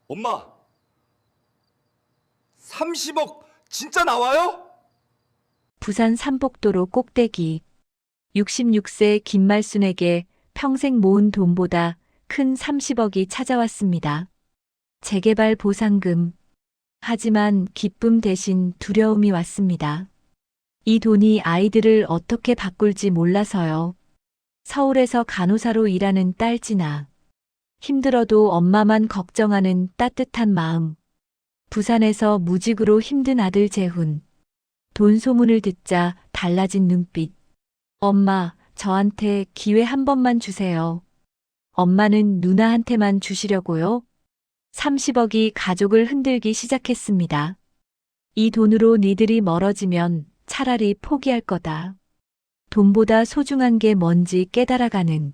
엄마, 30억 진짜 나와요? 부산 삼복도로 꼭대기. 66세 김말순에게 평생 모은 돈보다 큰 30억이 찾아왔습니다. 재개발 보상금. 하지만 기쁨 대신 두려움이 왔습니다. 이 돈이 아이들을 어떻게 바꿀지 몰라서요. 서울에서 간호사로 일하는 딸 진아. 힘들어도 엄마만 걱정하는 따뜻한 마음. 부산에서 무직으로 힘든 아들 재훈. 돈 소문을 듣자 달라진 눈빛. 엄마, 저한테 기회 한 번만 주세요. 엄마는 누나한테만 주시려고요? 30억이 가족을 흔들기 시작했습니다. 이 돈으로 니들이 멀어지면 차라리 포기할 거다. 돈보다 소중한 게 뭔지 깨달아가는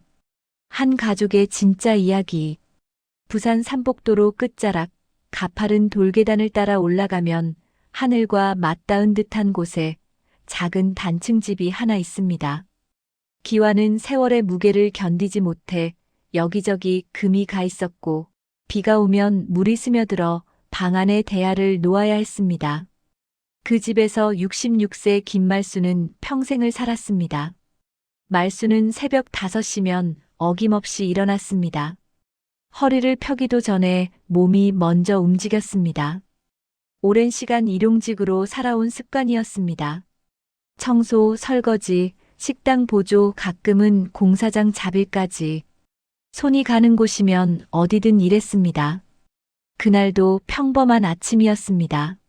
한 가족의 진짜 이야기. 부산 삼복도로 끝자락, 가파른 돌계단을 따라 올라가면 하늘과 맞닿은 듯한 곳에 작은 단층 집이 하나 있습니다. 기와는 세월의 무게를 견디지 못해 여기저기 금이 가 있었고, 비가 오면 물이 스며들어 방 안의 대야를 놓아야 했습니다. 그 집에서 66세 김말수는 평생을 살았습니다. 말수는 새벽 5시면 어김없이 일어났습니다. 허리를 펴기도 전에 몸이 먼저 움직였습니다. 오랜 시간 일용직으로 살아온 습관이었습니다. 청소, 설거지, 식당 보조, 가끔은 공사장 잡일까지. 손이 가는 곳이면 어디든 일했습니다. 그날도 평범한 아침이었습니다.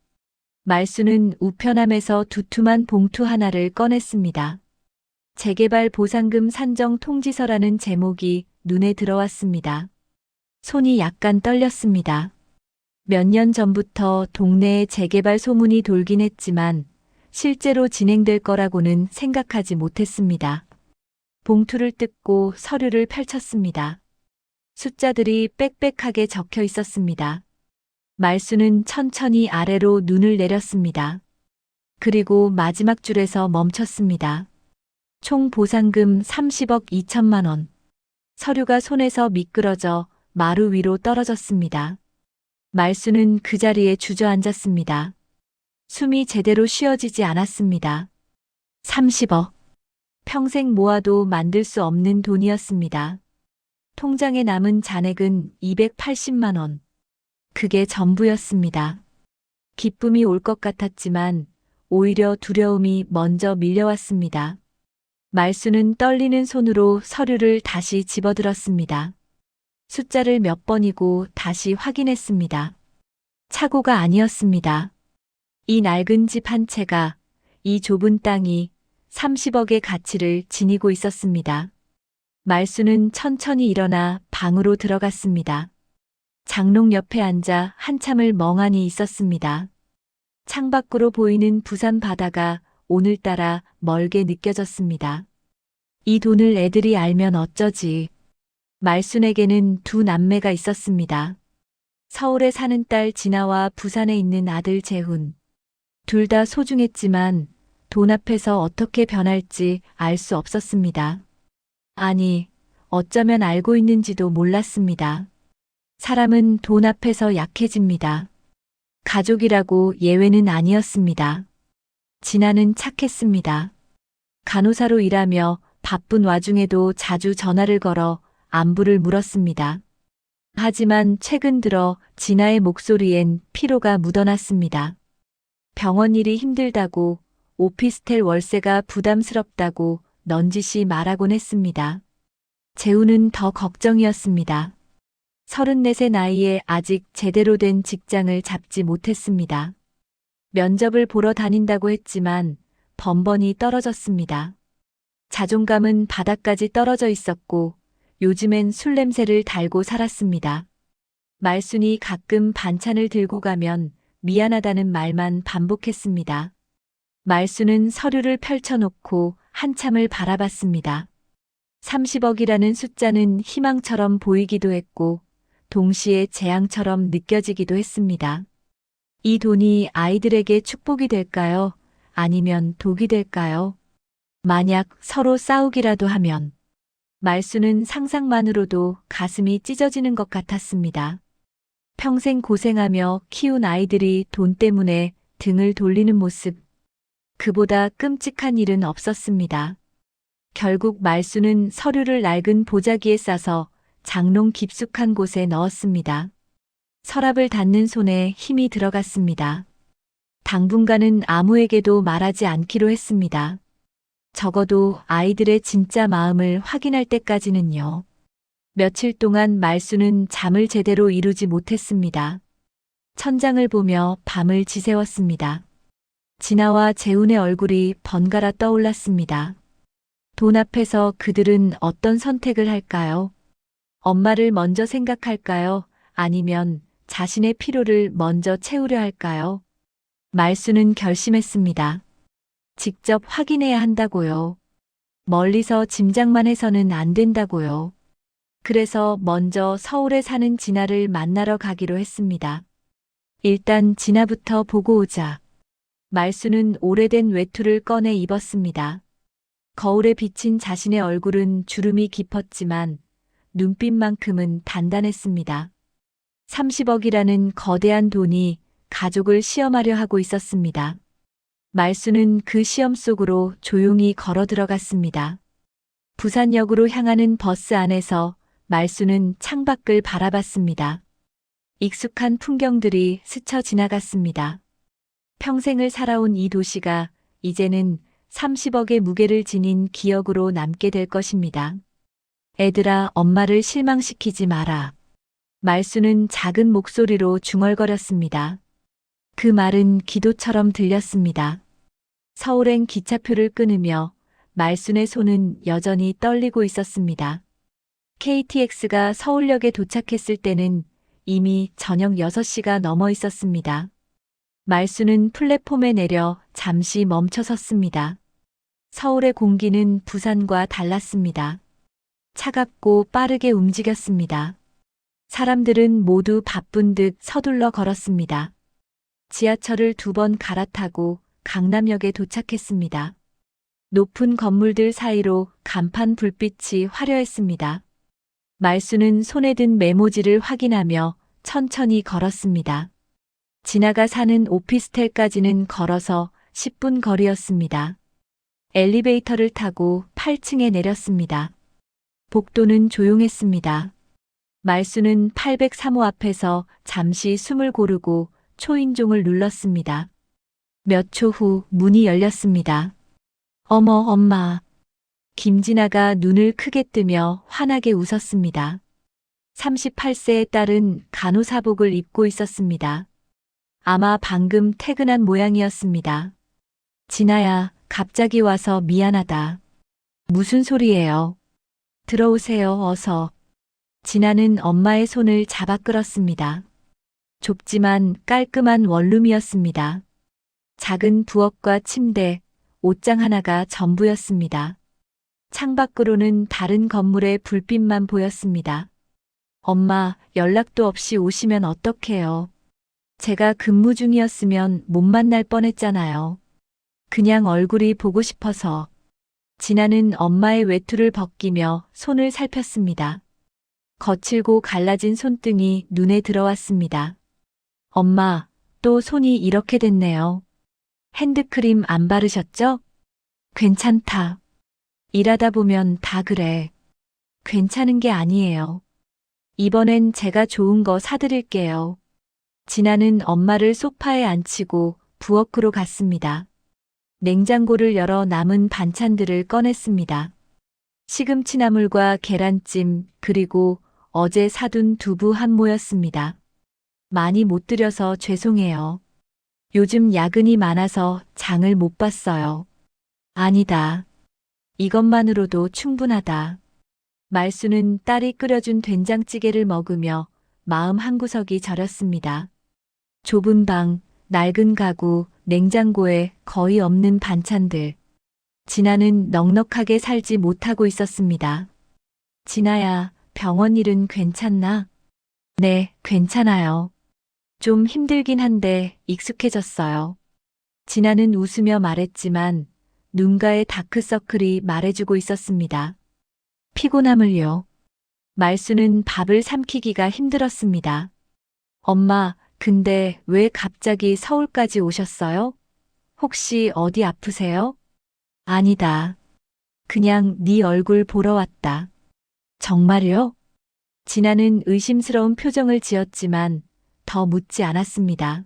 말수는 우편함에서 두툼한 봉투 하나를 꺼냈습니다. 재개발 보상금 산정 통지서라는 제목이 눈에 들어왔습니다. 손이 약간 떨렸습니다. 몇 년 전부터 동네에 재개발 소문이 돌긴 했지만 실제로 진행될 거라고는 생각하지 못했습니다. 봉투를 뜯고 서류를 펼쳤습니다. 숫자들이 빽빽하게 적혀 있었습니다. 말수는 천천히 아래로 눈을 내렸습니다. 그리고 마지막 줄에서 멈췄습니다. 총 보상금 30억 2천만 원. 서류가 손에서 미끄러져 마루 위로 떨어졌습니다. 말수는 그 자리에 주저앉았습니다. 숨이 제대로 쉬어지지 않았습니다. 30억. 평생 모아도 만들 수 없는 돈이었습니다. 통장에 남은 잔액은 280만 원. 그게 전부였습니다. 기쁨이 올 것 같았지만 오히려 두려움이 먼저 밀려왔습니다. 말수는 떨리는 손으로 서류를 다시 집어들었습니다. 숫자를 몇 번이고 다시 확인했습니다. 착오가 아니었습니다. 이 낡은 집 한 채가, 이 좁은 땅이 30억의 가치를 지니고 있었습니다. 말수는 천천히 일어나 방으로 들어갔습니다. 장롱 옆에 앉아 한참을 멍하니 있었습니다. 창밖으로 보이는 부산 바다가 오늘따라 멀게 느껴졌습니다. 이 돈을 애들이 알면 어쩌지. 말순에게는 두 남매가 있었습니다. 서울에 사는 딸 진아와 부산에 있는 아들 재훈. 둘 다 소중했지만 돈 앞에서 어떻게 변할지 알 수 없었습니다. 아니, 어쩌면 알고 있는지도 몰랐습니다. 사람은 돈 앞에서 약해집니다. 가족이라고 예외는 아니었습니다. 진아는 착했습니다. 간호사로 일하며 바쁜 와중에도 자주 전화를 걸어 안부를 물었습니다. 하지만 최근 들어 진아의 목소리엔 피로가 묻어났습니다. 병원 일이 힘들다고, 오피스텔 월세가 부담스럽다고 넌지시 말하곤 했습니다. 재우는 더 걱정이었습니다. 34세 나이에 아직 제대로 된 직장을 잡지 못했습니다. 면접을 보러 다닌다고 했지만 번번이 떨어졌습니다. 자존감은 바닥까지 떨어져 있었고 요즘엔 술 냄새를 달고 살았습니다. 말순이 가끔 반찬을 들고 가면 미안하다는 말만 반복했습니다. 말순은 서류를 펼쳐놓고 한참을 바라봤습니다. 30억이라는 숫자는 희망처럼 보이기도 했고 동시에 재앙처럼 느껴지기도 했습니다. 이 돈이 아이들에게 축복이 될까요? 아니면 독이 될까요? 만약 서로 싸우기라도 하면 말수는 상상만으로도 가슴이 찢어지는 것 같았습니다. 평생 고생하며 키운 아이들이 돈 때문에 등을 돌리는 모습. 그보다 끔찍한 일은 없었습니다. 결국 말수는 서류를 낡은 보자기에 싸서 장롱 깊숙한 곳에 넣었습니다. 서랍을 닫는 손에 힘이 들어갔습니다. 당분간은 아무에게도 말하지 않기로 했습니다. 적어도 아이들의 진짜 마음을 확인할 때까지는요. 며칠 동안 말수는 잠을 제대로 이루지 못했습니다. 천장을 보며 밤을 지새웠습니다. 진아와 재훈의 얼굴이 번갈아 떠올랐습니다. 돈 앞에서 그들은 어떤 선택을 할까요? 엄마를 먼저 생각할까요? 아니면 자신의 필요를 먼저 채우려 할까요? 말수는 결심했습니다. 직접 확인해야 한다고요. 멀리서 짐작만 해서는 안 된다고요. 그래서 먼저 서울에 사는 진아를 만나러 가기로 했습니다. 일단 진아부터 보고 오자. 말수는 오래된 외투를 꺼내 입었습니다. 거울에 비친 자신의 얼굴은 주름이 깊었지만 눈빛만큼은 단단했습니다. 30억이라는 거대한 돈이 가족을 시험하려 하고 있었습니다. 말수는 그 시험 속으로 조용히 걸어 들어갔습니다. 부산역으로 향하는 버스 안에서 말수는 창밖을 바라봤습니다. 익숙한 풍경들이 스쳐 지나갔습니다. 평생을 살아온 이 도시가 이제는 30억의 무게를 지닌 기억으로 남게 될 것입니다. 애들아, 엄마를 실망시키지 마라. 말수는 작은 목소리로 중얼거렸습니다. 그 말은 기도처럼 들렸습니다. 서울행 기차표를 끊으며 말순의 손은 여전히 떨리고 있었습니다. KTX가 서울역에 도착했을 때는 이미 저녁 6시가 넘어 있었습니다. 말수는 플랫폼에 내려 잠시 멈춰 섰습니다. 서울의 공기는 부산과 달랐습니다. 차갑고 빠르게 움직였습니다. 사람들은 모두 바쁜 듯 서둘러 걸었습니다. 지하철을 2번 갈아타고 강남역에 도착했습니다. 높은 건물들 사이로 간판 불빛이 화려했습니다. 말수는 손에 든 메모지를 확인하며 천천히 걸었습니다. 진아가 사는 오피스텔까지는 걸어서 10분 거리였습니다. 엘리베이터를 타고 8층에 내렸습니다. 복도는 조용했습니다. 말수는 803호 앞에서 잠시 숨을 고르고 초인종을 눌렀습니다. 몇 초 후 문이 열렸습니다. 어머, 엄마. 김진아가 눈을 크게 뜨며 환하게 웃었습니다. 38세의 딸은 간호사복을 입고 있었습니다. 아마 방금 퇴근한 모양이었습니다. 진아야, 갑자기 와서 미안하다. 무슨 소리예요? 들어오세요, 어서. 진아는 엄마의 손을 잡아 끌었습니다. 좁지만 깔끔한 원룸이었습니다. 작은 부엌과 침대, 옷장 하나가 전부였습니다. 창밖으로는 다른 건물의 불빛만 보였습니다. 엄마, 연락도 없이 오시면 어떡해요? 제가 근무 중이었으면 못 만날 뻔했잖아요. 그냥 얼굴이 보고 싶어서. 진아는 엄마의 외투를 벗기며 손을 살폈습니다. 거칠고 갈라진 손등이 눈에 들어왔습니다. 엄마, 또 손이 이렇게 됐네요. 핸드크림 안 바르셨죠? 괜찮다. 일하다 보면 다 그래. 괜찮은 게 아니에요. 이번엔 제가 좋은 거 사드릴게요. 진아는 엄마를 소파에 앉히고 부엌으로 갔습니다. 냉장고를 열어 남은 반찬들을 꺼냈습니다. 시금치나물과 계란찜, 그리고 어제 사둔 두부 한 모였습니다. 많이 못 드려서 죄송해요. 요즘 야근이 많아서 장을 못 봤어요. 아니다. 이것만으로도 충분하다. 말수는 딸이 끓여준 된장찌개를 먹으며 마음 한구석이 저렸습니다. 좁은 방, 낡은 가구, 냉장고에 거의 없는 반찬들. 진아는 넉넉하게 살지 못하고 있었습니다. 진아야, 병원 일은 괜찮나? 네, 괜찮아요. 좀 힘들긴 한데 익숙해졌어요. 진아는 웃으며 말했지만 눈가의 다크서클이 말해주고 있었습니다. 피곤함을요. 말수는 밥을 삼키기가 힘들었습니다. 엄마, 근데 왜 갑자기 서울까지 오셨어요? 혹시 어디 아프세요? 아니다. 그냥 네 얼굴 보러 왔다. 정말요? 진아는 의심스러운 표정을 지었지만 더 묻지 않았습니다.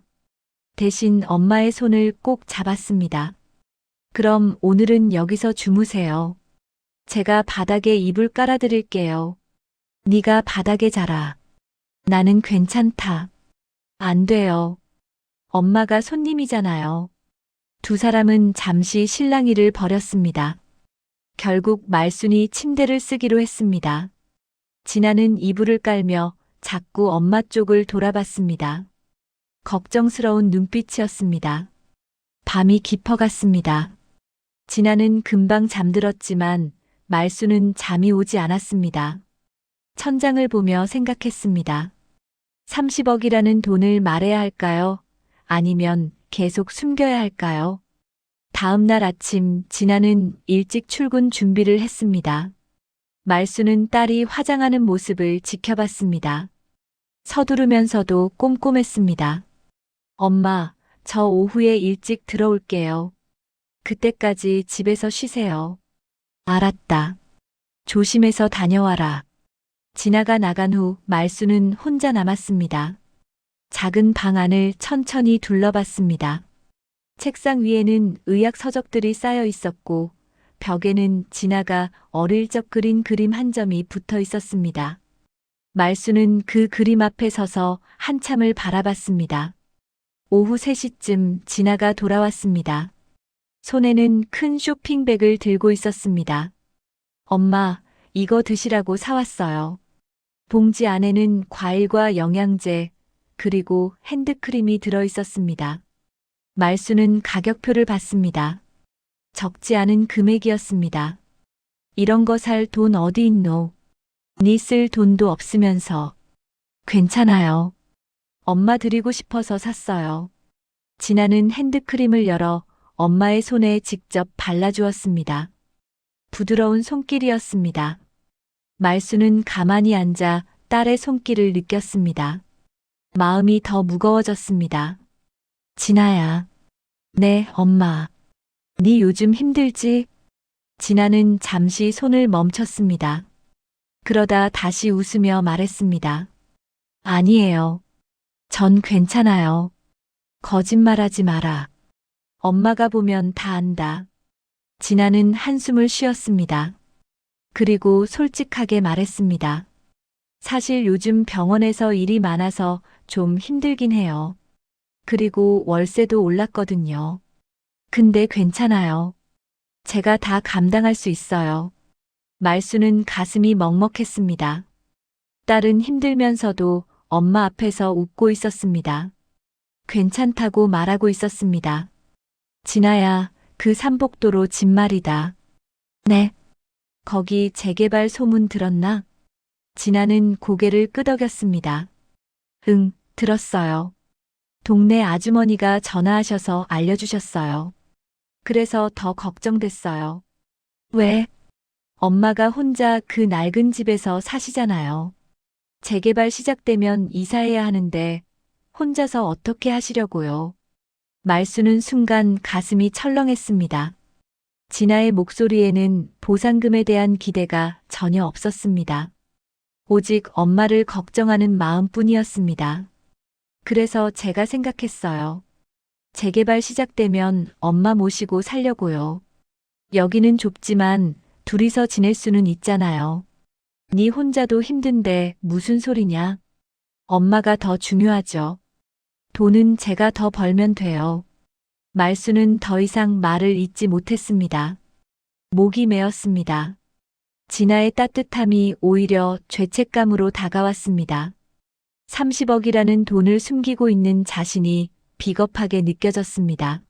대신 엄마의 손을 꼭 잡았습니다. 그럼 오늘은 여기서 주무세요. 제가 바닥에 이불 깔아드릴게요. 네가 바닥에 자라. 나는 괜찮다. 안 돼요. 엄마가 손님이잖아요. 두 사람은 잠시 실랑이를 벌였습니다. 결국 말순이 침대를 쓰기로 했습니다. 진아는 이불을 깔며 자꾸 엄마 쪽을 돌아봤습니다. 걱정스러운 눈빛이었습니다. 밤이 깊어갔습니다. 진아는 금방 잠들었지만 말수는 잠이 오지 않았습니다. 천장을 보며 생각했습니다. 30억이라는 돈을 말해야 할까요? 아니면 계속 숨겨야 할까요? 다음 날 아침 진아는 일찍 출근 준비를 했습니다. 말수는 딸이 화장하는 모습을 지켜봤습니다. 서두르면서도 꼼꼼했습니다. 엄마, 저 오후에 일찍 들어올게요. 그때까지 집에서 쉬세요. 알았다. 조심해서 다녀와라. 진아가 나간 후 말수는 혼자 남았습니다. 작은 방 안을 천천히 둘러봤습니다. 책상 위에는 의학 서적들이 쌓여 있었고 벽에는 진아가 어릴 적 그린 그림 한 점이 붙어 있었습니다. 말수는 그 그림 앞에 서서 한참을 바라봤습니다. 오후 3시쯤 진아가 돌아왔습니다. 손에는 큰 쇼핑백을 들고 있었습니다. 엄마, 이거 드시라고 사왔어요. 봉지 안에는 과일과 영양제, 그리고 핸드크림이 들어 있었습니다. 말수는 가격표를 봤습니다. 적지 않은 금액이었습니다. 이런 거 살 돈 어디 있노? 니 쓸 돈도 없으면서. 괜찮아요. 엄마 드리고 싶어서 샀어요. 진아는 핸드크림을 열어 엄마의 손에 직접 발라주었습니다. 부드러운 손길이었습니다. 말수는 가만히 앉아 딸의 손길을 느꼈습니다. 마음이 더 무거워졌습니다. 진아야. 네, 엄마. 네 요즘 힘들지? 진아는 잠시 손을 멈췄습니다. 그러다 다시 웃으며 말했습니다. 아니에요. 전 괜찮아요. 거짓말하지 마라. 엄마가 보면 다 안다. 진아는 한숨을 쉬었습니다. 그리고 솔직하게 말했습니다. 사실 요즘 병원에서 일이 많아서 좀 힘들긴 해요. 그리고 월세도 올랐거든요. 근데 괜찮아요. 제가 다 감당할 수 있어요. 말수는 가슴이 먹먹했습니다. 딸은 힘들면서도 엄마 앞에서 웃고 있었습니다. 괜찮다고 말하고 있었습니다. 진아야, 그 삼복도로 집 말이다. 네. 거기 재개발 소문 들었나? 진아는 고개를 끄덕였습니다. 응, 들었어요. 동네 아주머니가 전화하셔서 알려주셨어요. 그래서 더 걱정됐어요. 왜? 엄마가 혼자 그 낡은 집에서 사시잖아요. 재개발 시작되면 이사해야 하는데 혼자서 어떻게 하시려고요? 말수는 순간 가슴이 철렁했습니다. 진아의 목소리에는 보상금에 대한 기대가 전혀 없었습니다. 오직 엄마를 걱정하는 마음뿐이었습니다. 그래서 제가 생각했어요. 재개발 시작되면 엄마 모시고 살려고요. 여기는 좁지만 둘이서 지낼 수는 있잖아요. 네 혼자도 힘든데 무슨 소리냐? 엄마가 더 중요하죠. 돈은 제가 더 벌면 돼요. 말수는 더 이상 말을 잇지 못했습니다. 목이 메었습니다. 진아의 따뜻함이 오히려 죄책감으로 다가왔습니다. 30억이라는 돈을 숨기고 있는 자신이 비겁하게 느껴졌습니다.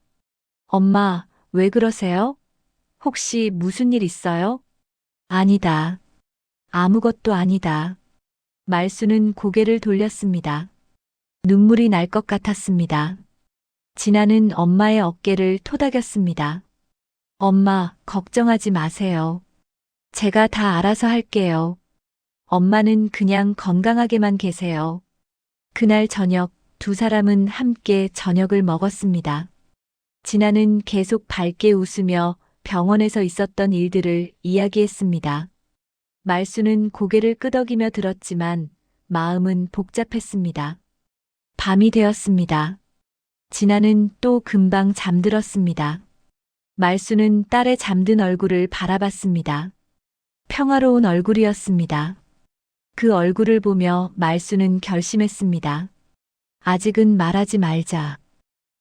엄마, 왜 그러세요? 혹시 무슨 일 있어요? 아니다. 아무것도 아니다. 말수는 고개를 돌렸습니다. 눈물이 날 것 같았습니다. 진아는 엄마의 어깨를 토닥였습니다. 엄마, 걱정하지 마세요. 제가 다 알아서 할게요. 엄마는 그냥 건강하게만 계세요. 그날 저녁 두 사람은 함께 저녁을 먹었습니다. 진아는 계속 밝게 웃으며 병원에서 있었던 일들을 이야기했습니다. 말수는 고개를 끄덕이며 들었지만 마음은 복잡했습니다. 밤이 되었습니다. 진아는 또 금방 잠들었습니다. 말수는 딸의 잠든 얼굴을 바라봤습니다. 평화로운 얼굴이었습니다. 그 얼굴을 보며 말수는 결심했습니다. 아직은 말하지 말자.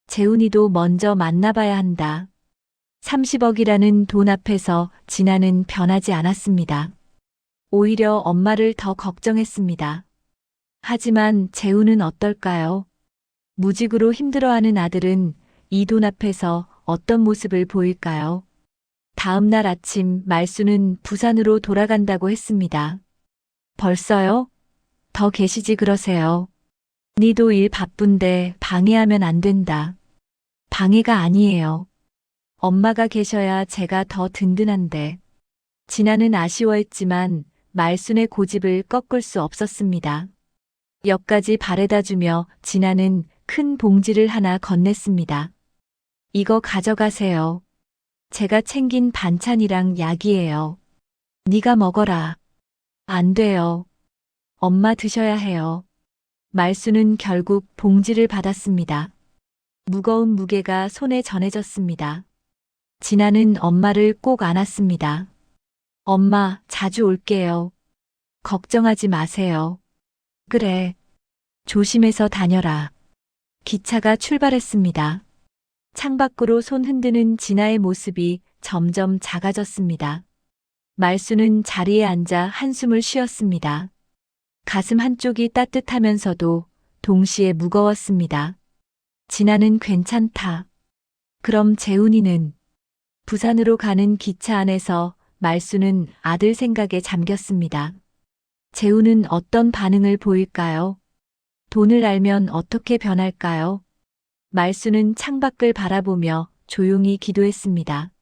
재훈이도 먼저 만나봐야 한다. 30억이라는 돈 앞에서 진아는 변하지 않았습니다. 오히려 엄마를 더 걱정했습니다. 하지만 재훈은 어떨까요? 무직으로 힘들어하는 아들은 이 돈 앞에서 어떤 모습을 보일까요? 다음 날 아침 말수는 부산으로 돌아간다고 했습니다. 벌써요? 더 계시지 그러세요. 니도 일 바쁜데 방해하면 안 된다. 방해가 아니에요. 엄마가 계셔야 제가 더 든든한데. 진아는 아쉬워했지만 말순의 고집을 꺾을 수 없었습니다. 역까지 바래다 주며 진아는 큰 봉지를 하나 건넸습니다. 이거 가져가세요. 제가 챙긴 반찬이랑 약이에요. 네가 먹어라. 안 돼요. 엄마 드셔야 해요. 말수는 결국 봉지를 받았습니다. 무거운 무게가 손에 전해졌습니다. 진아는 엄마를 꼭 안았습니다. 엄마, 자주 올게요. 걱정하지 마세요. 그래. 조심해서 다녀라. 기차가 출발했습니다. 창밖으로 손 흔드는 진아의 모습이 점점 작아졌습니다. 말수는 자리에 앉아 한숨을 쉬었습니다. 가슴 한쪽이 따뜻하면서도 동시에 무거웠습니다. 진아는 괜찮다. 그럼 재훈이는? 부산으로 가는 기차 안에서 말수는 아들 생각에 잠겼습니다. 재훈은 어떤 반응을 보일까요? 돈을 알면 어떻게 변할까요? 말수는 창밖을 바라보며 조용히 기도했습니다.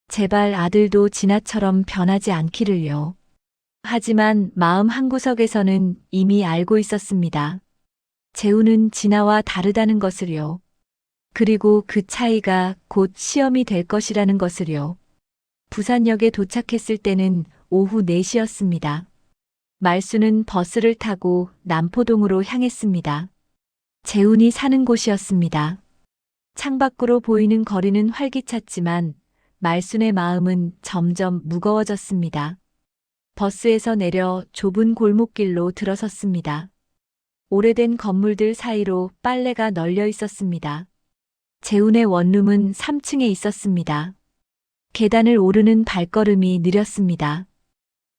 제발 아들도 진아처럼 변하지 않기를요. 하지만 마음 한구석에서는 이미 알고 있었습니다. 재훈은 진아와 다르다는 것을요. 그리고 그 차이가 곧 시험이 될 것이라는 것을요. 부산역에 도착했을 때는 오후 4시였습니다. 말수는 버스를 타고 남포동으로 향했습니다. 재훈이 사는 곳이었습니다. 창밖으로 보이는 거리는 활기찼지만 말순의 마음은 점점 무거워졌습니다. 버스에서 내려 좁은 골목길로 들어섰습니다. 오래된 건물들 사이로 빨래가 널려 있었습니다. 재훈의 원룸은 3층에 있었습니다. 계단을 오르는 발걸음이 느렸습니다.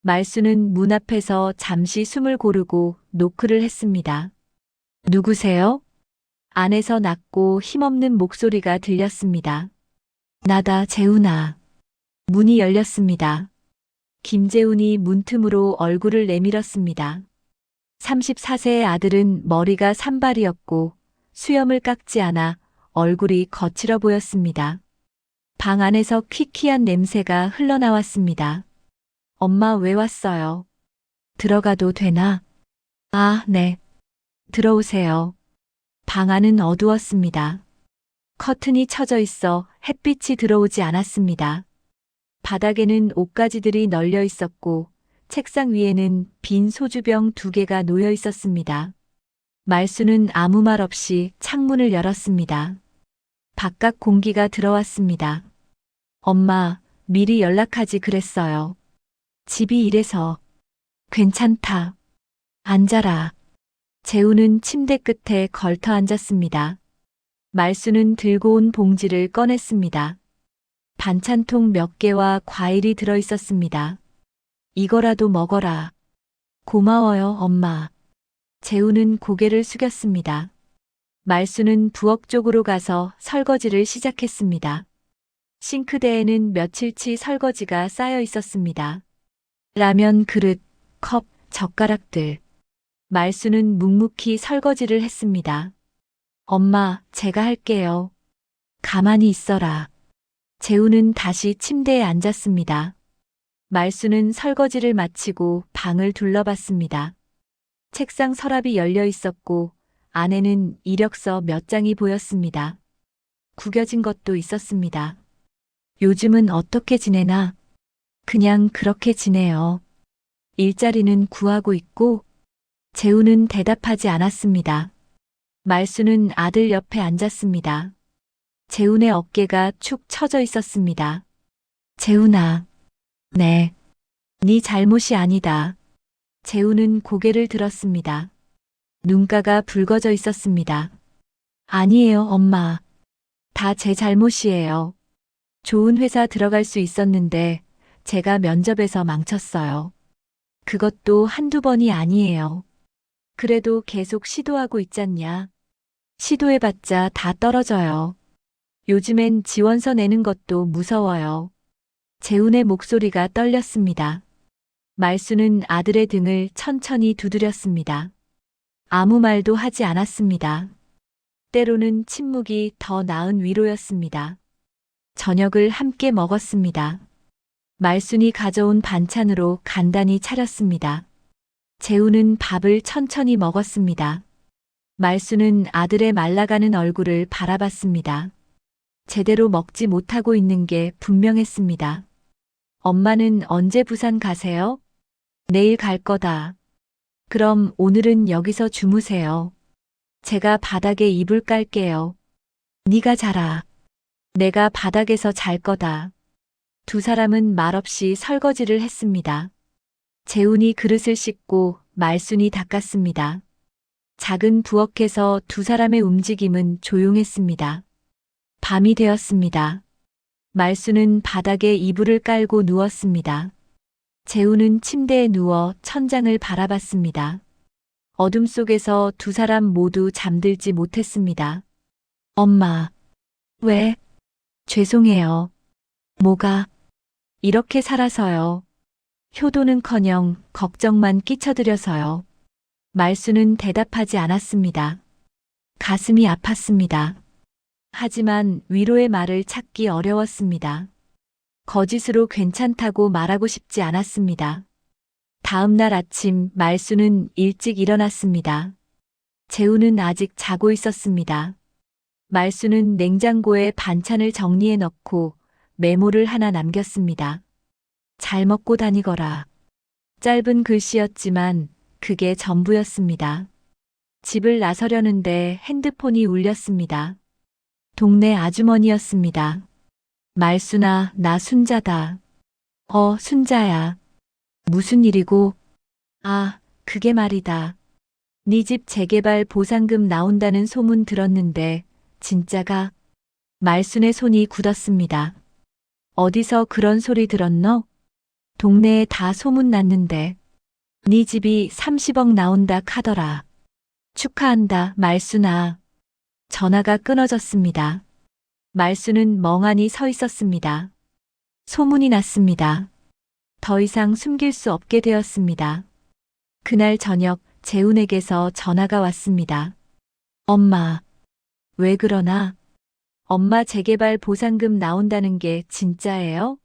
말수는 문 앞에서 잠시 숨을 고르고 노크를 했습니다. 누구세요? 안에서 낮고 힘없는 목소리가 들렸습니다. 나다, 재훈아. 문이 열렸습니다. 김재훈이 문틈으로 얼굴을 내밀었습니다. 34세의 아들은 머리가 산발이었고 수염을 깎지 않아 얼굴이 거칠어 보였습니다. 방 안에서 퀴퀴한 냄새가 흘러나왔습니다. 엄마 왜 왔어요? 들어가도 되나? 아, 네. 들어오세요. 방 안은 어두웠습니다. 커튼이 쳐져 있어 햇빛이 들어오지 않았습니다. 바닥에는 옷가지들이 널려 있었고 책상 위에는 빈 소주병 2개가 놓여 있었습니다. 말수는 아무 말 없이 창문을 열었습니다. 바깥 공기가 들어왔습니다. 엄마, 미리 연락하지 그랬어요. 집이 이래서. 괜찮다. 앉아라. 재훈은 침대 끝에 걸터 앉았습니다. 말수는 들고 온 봉지를 꺼냈습니다. 반찬통 몇 개와 과일이 들어 있었습니다. 이거라도 먹어라. 고마워요, 엄마. 재훈은 고개를 숙였습니다. 말수는 부엌 쪽으로 가서 설거지를 시작했습니다. 싱크대에는 며칠치 설거지가 쌓여 있었습니다. 라면 그릇, 컵, 젓가락들. 말수는 묵묵히 설거지를 했습니다. 엄마, 제가 할게요. 가만히 있어라. 재훈은 다시 침대에 앉았습니다. 말수는 설거지를 마치고 방을 둘러봤습니다. 책상 서랍이 열려 있었고 안에는 이력서 몇 장이 보였습니다. 구겨진 것도 있었습니다. 요즘은 어떻게 지내나? 그냥 그렇게 지내요. 일자리는 구하고 있고, 재우는 대답하지 않았습니다. 말수는 아들 옆에 앉았습니다. 재훈의 어깨가 축 처져 있었습니다. 재훈아, 네. 네 잘못이 아니다. 재훈은 고개를 들었습니다. 눈가가 붉어져 있었습니다. 아니에요, 엄마. 다 제 잘못이에요. 좋은 회사 들어갈 수 있었는데 제가 면접에서 망쳤어요. 그것도 한두 번이 아니에요. 그래도 계속 시도하고 있잖냐. 시도해봤자 다 떨어져요. 요즘엔 지원서 내는 것도 무서워요. 재훈의 목소리가 떨렸습니다. 말수는 아들의 등을 천천히 두드렸습니다. 아무 말도 하지 않았습니다. 때로는 침묵이 더 나은 위로였습니다. 저녁을 함께 먹었습니다. 말순이 가져온 반찬으로 간단히 차렸습니다. 재우는 밥을 천천히 먹었습니다. 말순은 아들의 말라가는 얼굴을 바라봤습니다. 제대로 먹지 못하고 있는 게 분명했습니다. 엄마는 언제 부산 가세요? 내일 갈 거다. 그럼 오늘은 여기서 주무세요. 제가 바닥에 이불 깔게요. 네가 자라. 내가 바닥에서 잘 거다. 두 사람은 말없이 설거지를 했습니다. 재훈이 그릇을 씻고 말순이 닦았습니다. 작은 부엌에서 두 사람의 움직임은 조용했습니다. 밤이 되었습니다. 말순은 바닥에 이불을 깔고 누웠습니다. 재훈은 침대에 누워 천장을 바라봤습니다. 어둠 속에서 두 사람 모두 잠들지 못했습니다. 엄마, 왜? 죄송해요. 뭐가? 이렇게 살아서요. 효도는커녕 걱정만 끼쳐드려서요. 말수는 대답하지 않았습니다. 가슴이 아팠습니다. 하지만 위로의 말을 찾기 어려웠습니다. 거짓으로 괜찮다고 말하고 싶지 않았습니다. 다음 날 아침 말수는 일찍 일어났습니다. 재우는 아직 자고 있었습니다. 말수는 냉장고에 반찬을 정리해 넣고 메모를 하나 남겼습니다. 잘 먹고 다니거라. 짧은 글씨였지만 그게 전부였습니다. 집을 나서려는데 핸드폰이 울렸습니다. 동네 아주머니였습니다. 말수나 나 순자다. 순자야. 무슨 일이고? 아, 그게 말이다. 네 집 재개발 보상금 나온다는 소문 들었는데 진짜가? 말순의 손이 굳었습니다. 어디서 그런 소리 들었너? 동네에 다 소문났는데. 네 집이 30억 나온다 카더라. 축하한다, 말순아. 전화가 끊어졌습니다. 말순은 멍하니 서 있었습니다. 소문이 났습니다. 더 이상 숨길 수 없게 되었습니다. 그날 저녁 재훈에게서 전화가 왔습니다. 엄마, 왜 그러나? 엄마 재개발 보상금 나온다는 게 진짜예요?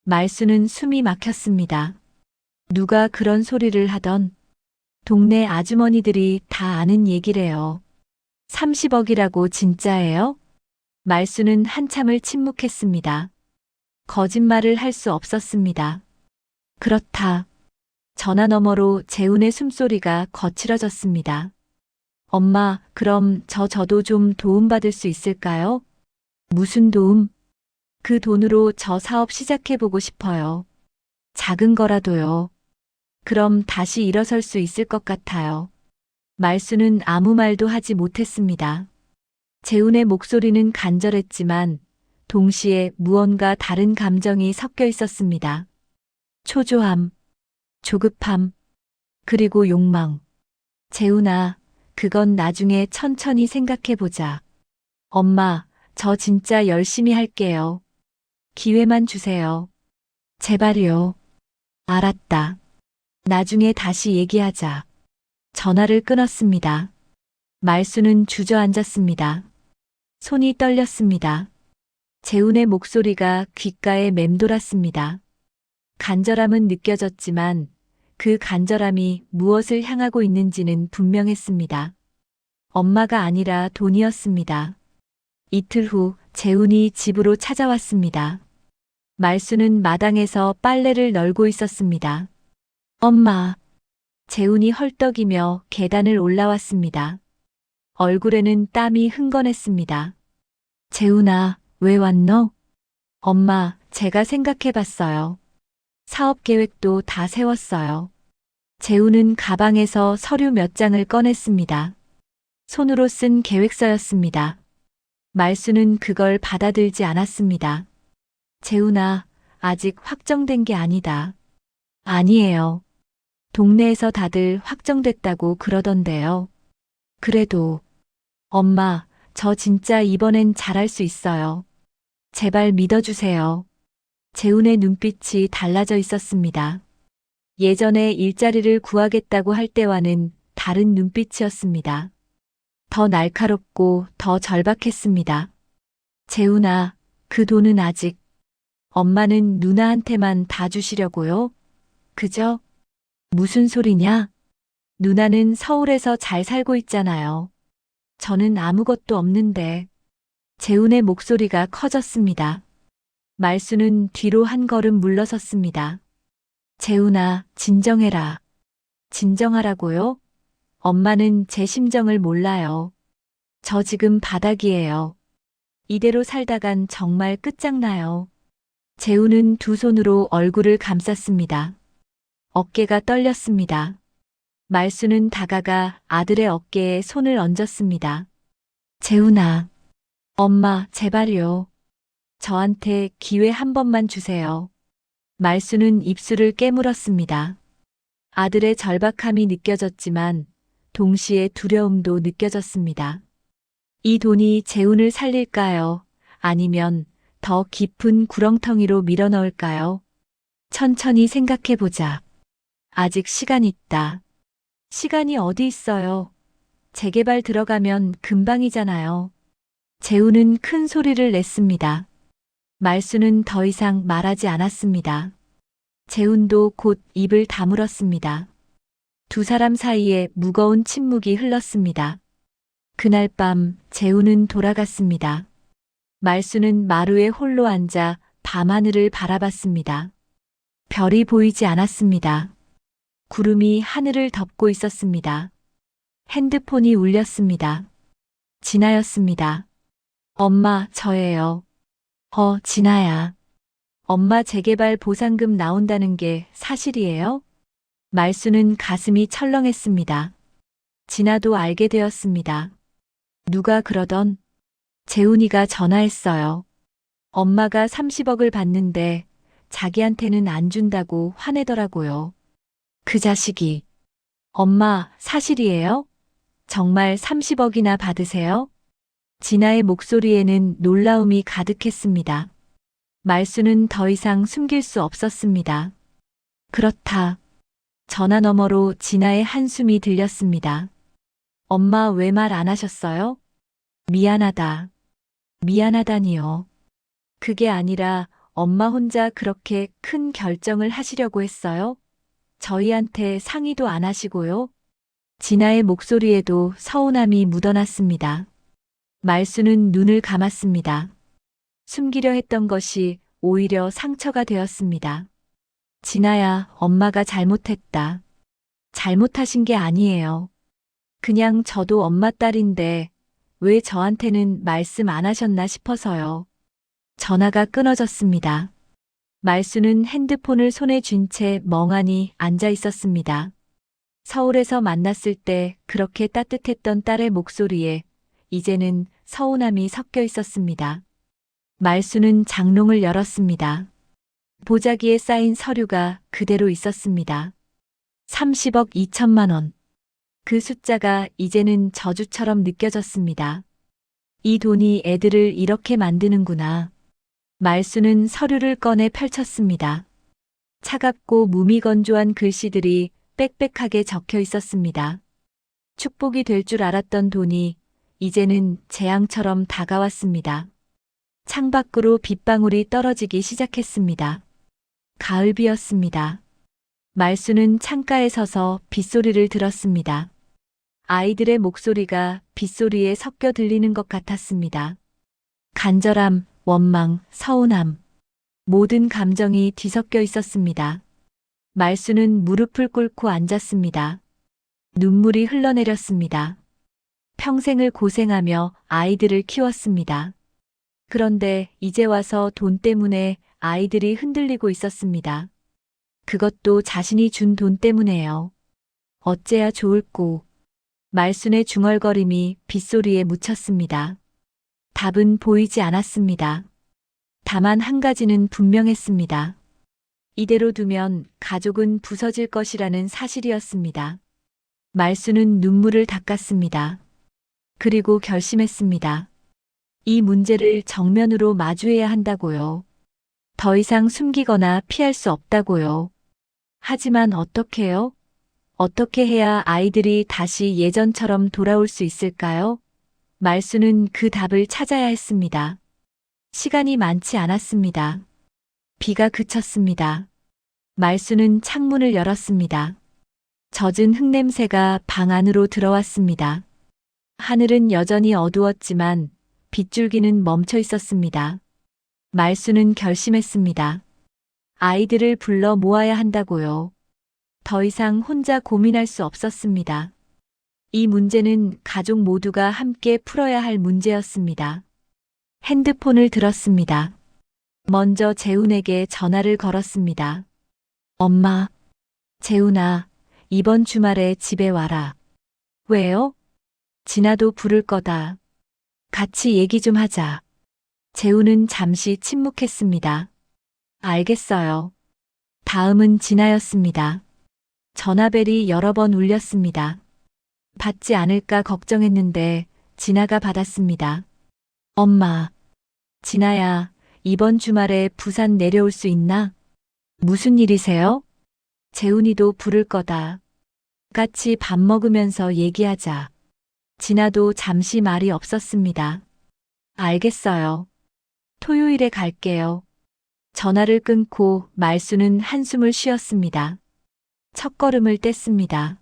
말수는 숨이 막혔습니다. 누가 그런 소리를 하던? 동네 아주머니들이 다 아는 얘기래요. 30억이라고 진짜예요? 말수는 한참을 침묵했습니다. 거짓말을 할 수 없었습니다. 그렇다. 전화 너머로 재훈의 숨소리가 거칠어졌습니다. 엄마, 그럼 저도 좀 도움받을 수 있을까요? 무슨 도움? 그 돈으로 저 사업 시작해보고 싶어요. 작은 거라도요. 그럼 다시 일어설 수 있을 것 같아요. 말수는 아무 말도 하지 못했습니다. 재훈의 목소리는 간절했지만 동시에 무언가 다른 감정이 섞여 있었습니다. 초조함, 조급함, 그리고 욕망. 재훈아, 그건 나중에 천천히 생각해보자. 엄마, 저 진짜 열심히 할게요. 기회만 주세요. 제발요. 알았다. 나중에 다시 얘기하자. 전화를 끊었습니다. 말수는 주저앉았습니다. 손이 떨렸습니다. 재훈의 목소리가 귓가에 맴돌았습니다. 간절함은 느껴졌지만 그 간절함이 무엇을 향하고 있는지는 분명했습니다. 엄마가 아니라 돈이었습니다. 이틀 후 재훈이 집으로 찾아왔습니다. 말수는 마당에서 빨래를 널고 있었습니다. 엄마. 재훈이 헐떡이며 계단을 올라왔습니다. 얼굴에는 땀이 흥건했습니다. 재훈아, 왜 왔노? 엄마, 제가 생각해봤어요. 사업 계획도 다 세웠어요. 재훈은 가방에서 서류 몇 장을 꺼냈습니다. 손으로 쓴 계획서였습니다. 말수는 그걸 받아들지 않았습니다. 재훈아, 아직 확정된 게 아니다. 아니에요. 동네에서 다들 확정됐다고 그러던데요. 그래도, 엄마, 저 진짜 이번엔 잘할 수 있어요. 제발 믿어주세요. 재훈의 눈빛이 달라져 있었습니다. 예전에 일자리를 구하겠다고 할 때와는 다른 눈빛이었습니다. 더 날카롭고 더 절박했습니다. 재훈아, 그 돈은 아직 엄마는 누나한테만 다 주시려고요? 그죠? 무슨 소리냐? 누나는 서울에서 잘 살고 있잖아요. 저는 아무것도 없는데. 재훈의 목소리가 커졌습니다. 말수는 뒤로 한 걸음 물러섰습니다. 재훈아, 진정해라. 진정하라고요? 엄마는 제 심정을 몰라요. 저 지금 바닥이에요. 이대로 살다간 정말 끝장나요. 재훈은 두 손으로 얼굴을 감쌌습니다. 어깨가 떨렸습니다. 말수는 다가가 아들의 어깨에 손을 얹었습니다. 재훈아, 엄마, 제발요. 저한테 기회 한 번만 주세요. 말수는 입술을 깨물었습니다. 아들의 절박함이 느껴졌지만 동시에 두려움도 느껴졌습니다. 이 돈이 재훈을 살릴까요? 아니면 더 깊은 구렁텅이로 밀어넣을까요? 천천히 생각해보자. 아직 시간 있다. 시간이 어디 있어요? 재개발 들어가면 금방이잖아요. 재훈은 큰 소리를 냈습니다. 말수는 더 이상 말하지 않았습니다. 재훈도 곧 입을 다물었습니다. 두 사람 사이에 무거운 침묵이 흘렀습니다. 그날 밤 재훈은 돌아갔습니다. 말수는 마루에 홀로 앉아 밤하늘을 바라봤습니다. 별이 보이지 않았습니다. 구름이 하늘을 덮고 있었습니다. 핸드폰이 울렸습니다. 진아였습니다. 엄마, 저예요. 진아야. 엄마 재개발 보상금 나온다는 게 사실이에요? 말수는 가슴이 철렁했습니다. 진아도 알게 되었습니다. 누가 그러던? 재훈이가 전화했어요. 엄마가 30억을 받는데 자기한테는 안 준다고 화내더라고요. 그 자식이. 엄마, 사실이에요? 정말 30억이나 받으세요? 진아의 목소리에는 놀라움이 가득했습니다. 말수는 더 이상 숨길 수 없었습니다. 그렇다. 전화 너머로 진아의 한숨이 들렸습니다. 엄마 왜 말 안 하셨어요? 미안하다. 미안하다니요. 그게 아니라 엄마 혼자 그렇게 큰 결정을 하시려고 했어요? 저희한테 상의도 안 하시고요? 진아의 목소리에도 서운함이 묻어났습니다. 말수는 눈을 감았습니다. 숨기려 했던 것이 오히려 상처가 되었습니다. 진아야, 엄마가 잘못했다. 잘못하신 게 아니에요. 그냥 저도 엄마 딸인데 왜 저한테는 말씀 안 하셨나 싶어서요. 전화가 끊어졌습니다. 말수는 핸드폰을 손에 쥔 채 멍하니 앉아 있었습니다. 서울에서 만났을 때 그렇게 따뜻했던 딸의 목소리에 이제는 서운함이 섞여 있었습니다. 말수는 장롱을 열었습니다. 보자기에 쌓인 서류가 그대로 있었습니다. 30억 2천만 원. 그 숫자가 이제는 저주처럼 느껴졌습니다. 이 돈이 애들을 이렇게 만드는구나. 말수는 서류를 꺼내 펼쳤습니다. 차갑고 무미건조한 글씨들이 빽빽하게 적혀 있었습니다. 축복이 될 줄 알았던 돈이 이제는 재앙처럼 다가왔습니다. 창밖으로 빗방울이 떨어지기 시작했습니다. 가을비였습니다. 말수는 창가에 서서 빗소리를 들었습니다. 아이들의 목소리가 빗소리에 섞여 들리는 것 같았습니다. 간절함, 원망, 서운함. 모든 감정이 뒤섞여 있었습니다. 말수는 무릎을 꿇고 앉았습니다. 눈물이 흘러내렸습니다. 평생을 고생하며 아이들을 키웠습니다. 그런데 이제 와서 돈 때문에 아이들이 흔들리고 있었습니다. 그것도 자신이 준 돈 때문에요. 어째야 좋을꼬. 말순의 중얼거림이 빗소리에 묻혔습니다. 답은 보이지 않았습니다. 다만 한 가지는 분명했습니다. 이대로 두면 가족은 부서질 것이라는 사실이었습니다. 말수는 눈물을 닦았습니다. 그리고 결심했습니다. 이 문제를 정면으로 마주해야 한다고요. 더 이상 숨기거나 피할 수 없다고요. 하지만 어떻게요? 어떻게 해야 아이들이 다시 예전처럼 돌아올 수 있을까요? 말수는 그 답을 찾아야 했습니다. 시간이 많지 않았습니다. 비가 그쳤습니다. 말수는 창문을 열었습니다. 젖은 흙냄새가 방 안으로 들어왔습니다. 하늘은 여전히 어두웠지만 빗줄기는 멈춰 있었습니다. 말수는 결심했습니다. 아이들을 불러 모아야 한다고요. 더 이상 혼자 고민할 수 없었습니다. 이 문제는 가족 모두가 함께 풀어야 할 문제였습니다. 핸드폰을 들었습니다. 먼저 재훈에게 전화를 걸었습니다. 엄마, 재훈아, 이번 주말에 집에 와라. 왜요? 진아도 부를 거다. 같이 얘기 좀 하자. 재훈은 잠시 침묵했습니다. 알겠어요. 다음은 진아였습니다. 전화벨이 여러 번 울렸습니다. 받지 않을까 걱정했는데 진아가 받았습니다. 엄마, 진아야, 이번 주말에 부산 내려올 수 있나? 무슨 일이세요? 재훈이도 부를 거다. 같이 밥 먹으면서 얘기하자. 진아도 잠시 말이 없었습니다. 알겠어요. 토요일에 갈게요. 전화를 끊고 말수는 한숨을 쉬었습니다. 첫걸음을 뗐습니다.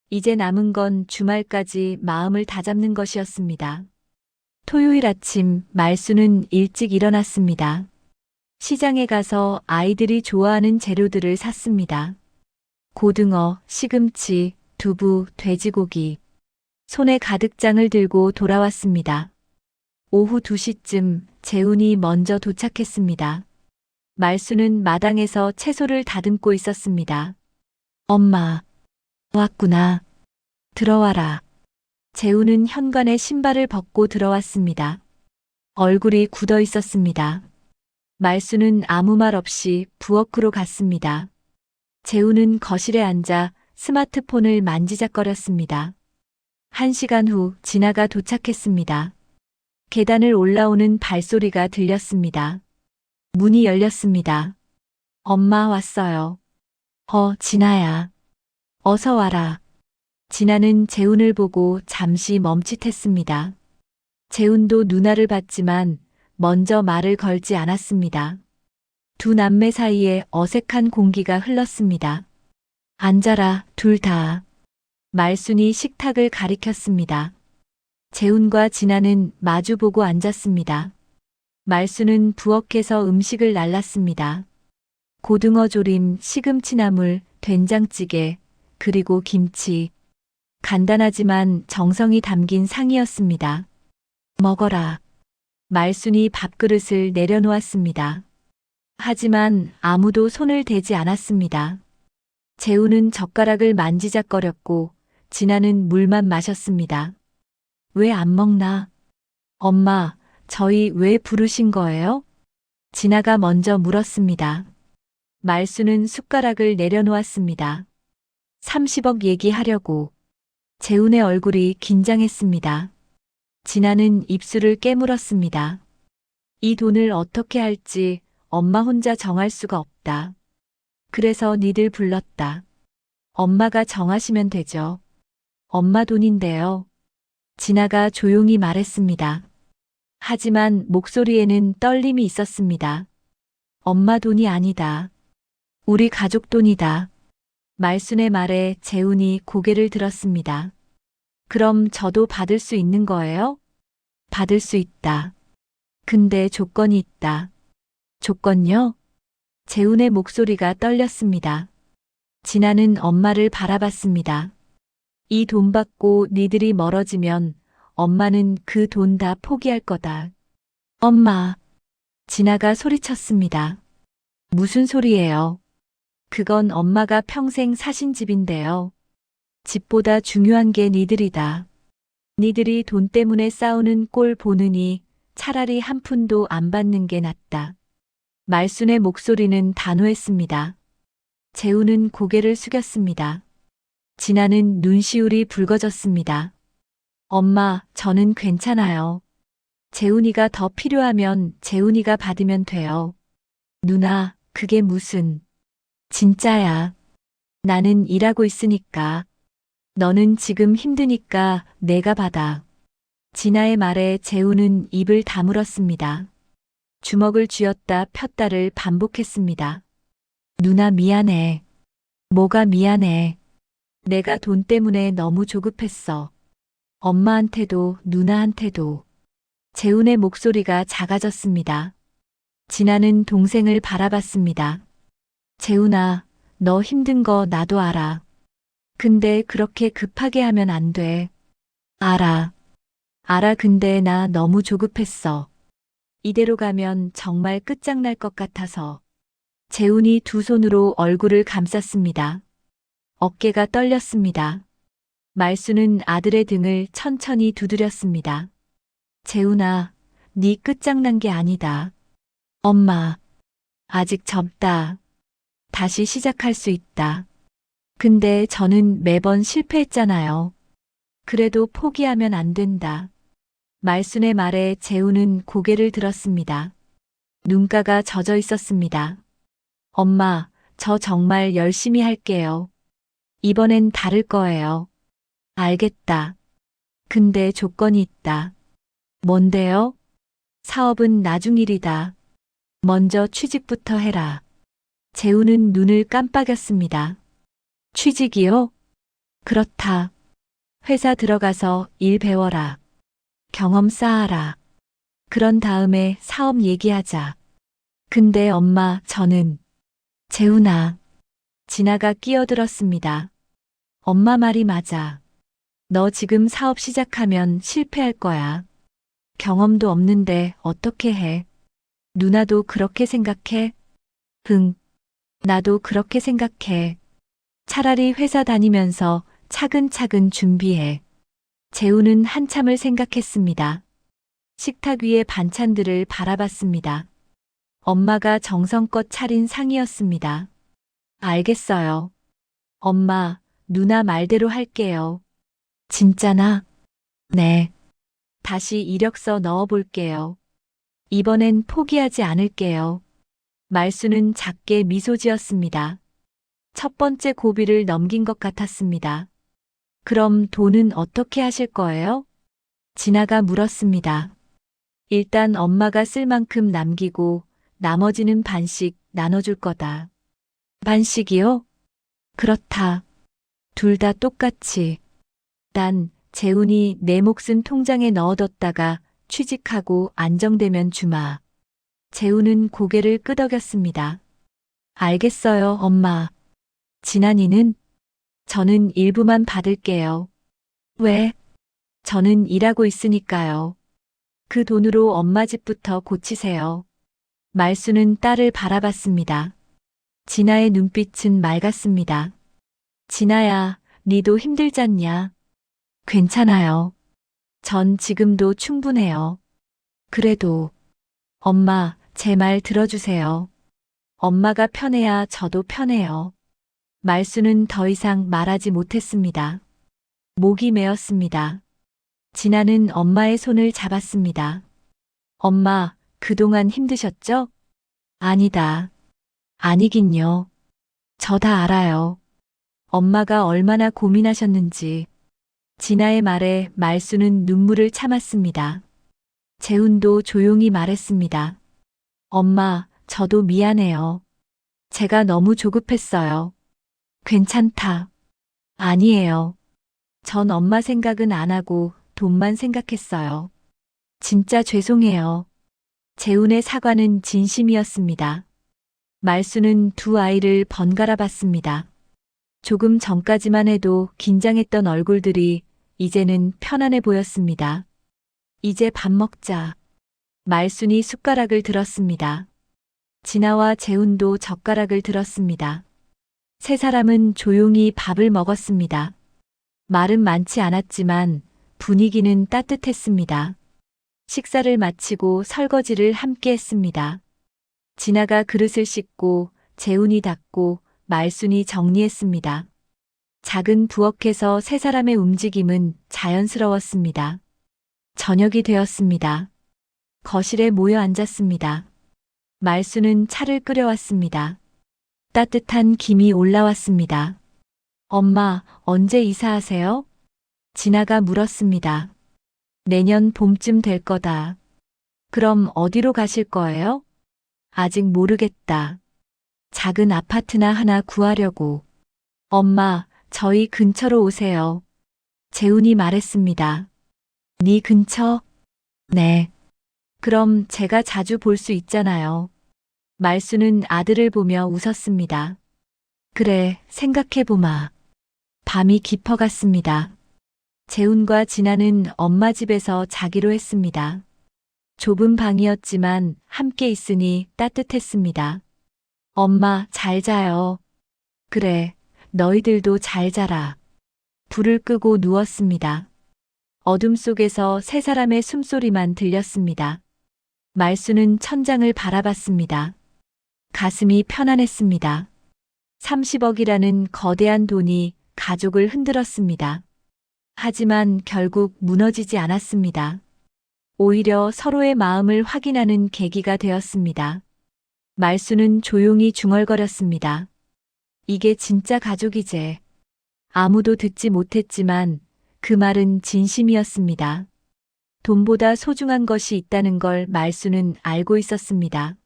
이제 남은 건 주말까지 마음을 다잡는 것이었습니다. 토요일 아침 말수는 일찍 일어났습니다. 시장에 가서 아이들이 좋아하는 재료들을 샀습니다. 고등어, 시금치, 두부, 돼지고기. 손에 가득 장을 들고 돌아왔습니다. 오후 2시쯤 재훈이 먼저 도착했습니다. 말수는 마당에서 채소를 다듬고 있었습니다. 엄마, 왔구나. 들어와라. 재훈은 현관에 신발을 벗고 들어왔습니다. 얼굴이 굳어 있었습니다. 말수는 아무 말 없이 부엌으로 갔습니다. 재훈은 거실에 앉아 스마트폰을 만지작거렸습니다. 1시간 후 진아가 도착했습니다. 계단을 올라오는 발소리가 들렸습니다. 문이 열렸습니다. 엄마 왔어요. 진아야. 어서 와라. 진아는 재훈을 보고 잠시 멈칫했습니다. 재훈도 누나를 봤지만 먼저 말을 걸지 않았습니다. 두 남매 사이에 어색한 공기가 흘렀습니다. 앉아라, 둘 다. 말순이 식탁을 가리켰습니다. 재훈과 진아는 마주보고 앉았습니다. 말순은 부엌에서 음식을 날랐습니다. 고등어 조림, 시금치나물, 된장찌개, 그리고 김치. 간단하지만 정성이 담긴 상이었습니다. 먹어라. 말순이 밥그릇을 내려놓았습니다. 하지만 아무도 손을 대지 않았습니다. 재훈은 젓가락을 만지작거렸고 진아는 물만 마셨습니다. 왜 안 먹나? 엄마, 저희 왜 부르신 거예요? 진아가 먼저 물었습니다. 말수는 숟가락을 내려놓았습니다. 30억 얘기하려고. 재훈의 얼굴이 긴장했습니다. 진아는 입술을 깨물었습니다. 이 돈을 어떻게 할지 엄마 혼자 정할 수가 없다. 그래서 니들 불렀다. 엄마가 정하시면 되죠. 엄마 돈인데요. 진아가 조용히 말했습니다. 하지만 목소리에는 떨림이 있었습니다. 엄마 돈이 아니다. 우리 가족 돈이다. 말순의 말에 재훈이 고개를 들었습니다. 그럼 저도 받을 수 있는 거예요? 받을 수 있다. 근데 조건이 있다. 조건요? 재훈의 목소리가 떨렸습니다. 진아는 엄마를 바라봤습니다. 이 돈 받고 니들이 멀어지면 엄마는 그 돈 다 포기할 거다. 엄마. 진아가 소리쳤습니다. 무슨 소리예요? 그건 엄마가 평생 사신 집인데요. 집보다 중요한 게 니들이다. 니들이 돈 때문에 싸우는 꼴 보느니 차라리 한 푼도 안 받는 게 낫다. 말순의 목소리는 단호했습니다. 재훈은 고개를 숙였습니다. 진아는 눈시울이 붉어졌습니다. 엄마, 저는 괜찮아요. 재훈이가 더 필요하면 재훈이가 받으면 돼요. 누나, 그게 무슨. 진짜야. 나는 일하고 있으니까. 너는 지금 힘드니까 내가 받아. 진아의 말에 재훈은 입을 다물었습니다. 주먹을 쥐었다 폈다를 반복했습니다. 누나 미안해. 뭐가 미안해. 내가 돈 때문에 너무 조급했어. 엄마한테도 누나한테도. 재훈의 목소리가 작아졌습니다. 진아는 동생을 바라봤습니다. 재훈아, 너 힘든 거 나도 알아. 근데 그렇게 급하게 하면 안 돼. 알아. 알아. 근데 나 너무 조급했어. 이대로 가면 정말 끝장날 것 같아서. 재훈이 두 손으로 얼굴을 감쌌습니다. 어깨가 떨렸습니다. 말수는 아들의 등을 천천히 두드렸습니다. 재훈아, 네 끝장난 게 아니다. 엄마, 아직 젊다. 다시 시작할 수 있다. 근데 저는 매번 실패했잖아요. 그래도 포기하면 안 된다. 말순의 말에 재훈은 고개를 들었습니다. 눈가가 젖어 있었습니다. 엄마, 저 정말 열심히 할게요. 이번엔 다를 거예요. 알겠다. 근데 조건이 있다. 뭔데요? 사업은 나중 일이다. 먼저 취직부터 해라. 재훈은 눈을 깜빡였습니다. 취직이요? 그렇다. 회사 들어가서 일 배워라. 경험 쌓아라. 그런 다음에 사업 얘기하자. 근데 엄마, 저는. 재훈아. 진아가 끼어들었습니다. 엄마 말이 맞아. 너 지금 사업 시작하면 실패할 거야. 경험도 없는데 어떻게 해? 누나도 그렇게 생각해? 응. 나도 그렇게 생각해. 차라리 회사 다니면서 차근차근 준비해. 재훈은 한참을 생각했습니다. 식탁 위의 반찬들을 바라봤습니다. 엄마가 정성껏 차린 상이었습니다. 알겠어요. 엄마, 누나 말대로 할게요. 진짜나? 네. 다시 이력서 넣어볼게요. 이번엔 포기하지 않을게요. 말수는 작게 미소 지었습니다. 첫 번째 고비를 넘긴 것 같았습니다. 그럼 돈은 어떻게 하실 거예요? 진아가 물었습니다. 일단 엄마가 쓸 만큼 남기고 나머지는 반씩 나눠줄 거다. 반씩이요? 그렇다. 둘 다 똑같이. 난 재훈이 내 몫은 통장에 넣어뒀다가 취직하고 안정되면 주마. 재훈은 고개를 끄덕였습니다. 알겠어요, 엄마. 진아니는? 저는 일부만 받을게요. 왜? 저는 일하고 있으니까요. 그 돈으로 엄마 집부터 고치세요. 말수는 딸을 바라봤습니다. 진아의 눈빛은 맑았습니다. 진아야, 니도 힘들잖냐? 괜찮아요. 전 지금도 충분해요. 그래도, 엄마, 제 말 들어주세요. 엄마가 편해야 저도 편해요. 말수는 더 이상 말하지 못했습니다. 목이 메었습니다. 진아는 엄마의 손을 잡았습니다. 엄마, 그동안 힘드셨죠? 아니다. 아니긴요. 저 다 알아요. 엄마가 얼마나 고민하셨는지. 진아의 말에 말수는 눈물을 참았습니다. 재훈도 조용히 말했습니다. 엄마, 저도 미안해요. 제가 너무 조급했어요. 괜찮다. 아니에요. 전 엄마 생각은 안 하고 돈만 생각했어요. 진짜 죄송해요. 재훈의 사과는 진심이었습니다. 말수는 두 아이를 번갈아 봤습니다. 조금 전까지만 해도 긴장했던 얼굴들이 이제는 편안해 보였습니다. 이제 밥 먹자. 말순이 숟가락을 들었습니다. 진아와 재훈도 젓가락을 들었습니다. 세 사람은 조용히 밥을 먹었습니다. 말은 많지 않았지만 분위기는 따뜻했습니다. 식사를 마치고 설거지를 함께 했습니다. 진아가 그릇을 씻고 재훈이 닦고 말순이 정리했습니다. 작은 부엌에서 세 사람의 움직임은 자연스러웠습니다. 저녁이 되었습니다. 거실에 모여 앉았습니다. 말순은 차를 끓여왔습니다. 따뜻한 김이 올라왔습니다. 엄마, 언제 이사하세요? 진아가 물었습니다. 내년 봄쯤 될 거다. 그럼 어디로 가실 거예요? 아직 모르겠다. 작은 아파트나 하나 구하려고. 엄마, 저희 근처로 오세요. 재훈이 말했습니다. 네 근처? 네. 그럼 제가 자주 볼 수 있잖아요. 말수는 아들을 보며 웃었습니다. 그래, 생각해보마. 밤이 깊어갔습니다. 재훈과 진아는 엄마 집에서 자기로 했습니다. 좁은 방이었지만 함께 있으니 따뜻했습니다. 엄마, 잘 자요. 그래, 너희들도 잘 자라. 불을 끄고 누웠습니다. 어둠 속에서 세 사람의 숨소리만 들렸습니다. 말수는 천장을 바라봤습니다. 가슴이 편안했습니다. 30억이라는 거대한 돈이 가족을 흔들었습니다. 하지만 결국 무너지지 않았습니다. 오히려 서로의 마음을 확인하는 계기가 되었습니다. 말수는 조용히 중얼거렸습니다. 이게 진짜 가족이제. 아무도 듣지 못했지만 그 말은 진심이었습니다. 돈보다 소중한 것이 있다는 걸 말수는 알고 있었습니다.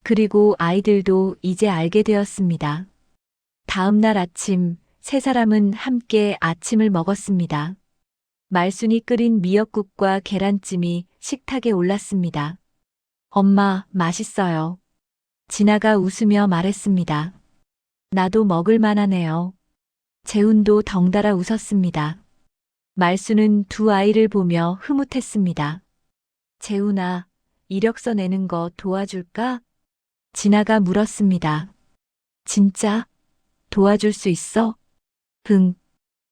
그리고 아이들도 이제 알게 되었습니다. 다음 날 아침, 세 사람은 함께 아침을 먹었습니다. 말순이 끓인 미역국과 계란찜이 식탁에 올랐습니다. 엄마, 맛있어요. 진아가 웃으며 말했습니다. 나도 먹을 만하네요. 재훈도 덩달아 웃었습니다. 말수는 두 아이를 보며 흐뭇했습니다. 재훈아, 이력서 내는 거 도와줄까? 진아가 물었습니다. 진짜? 도와줄 수 있어? 응.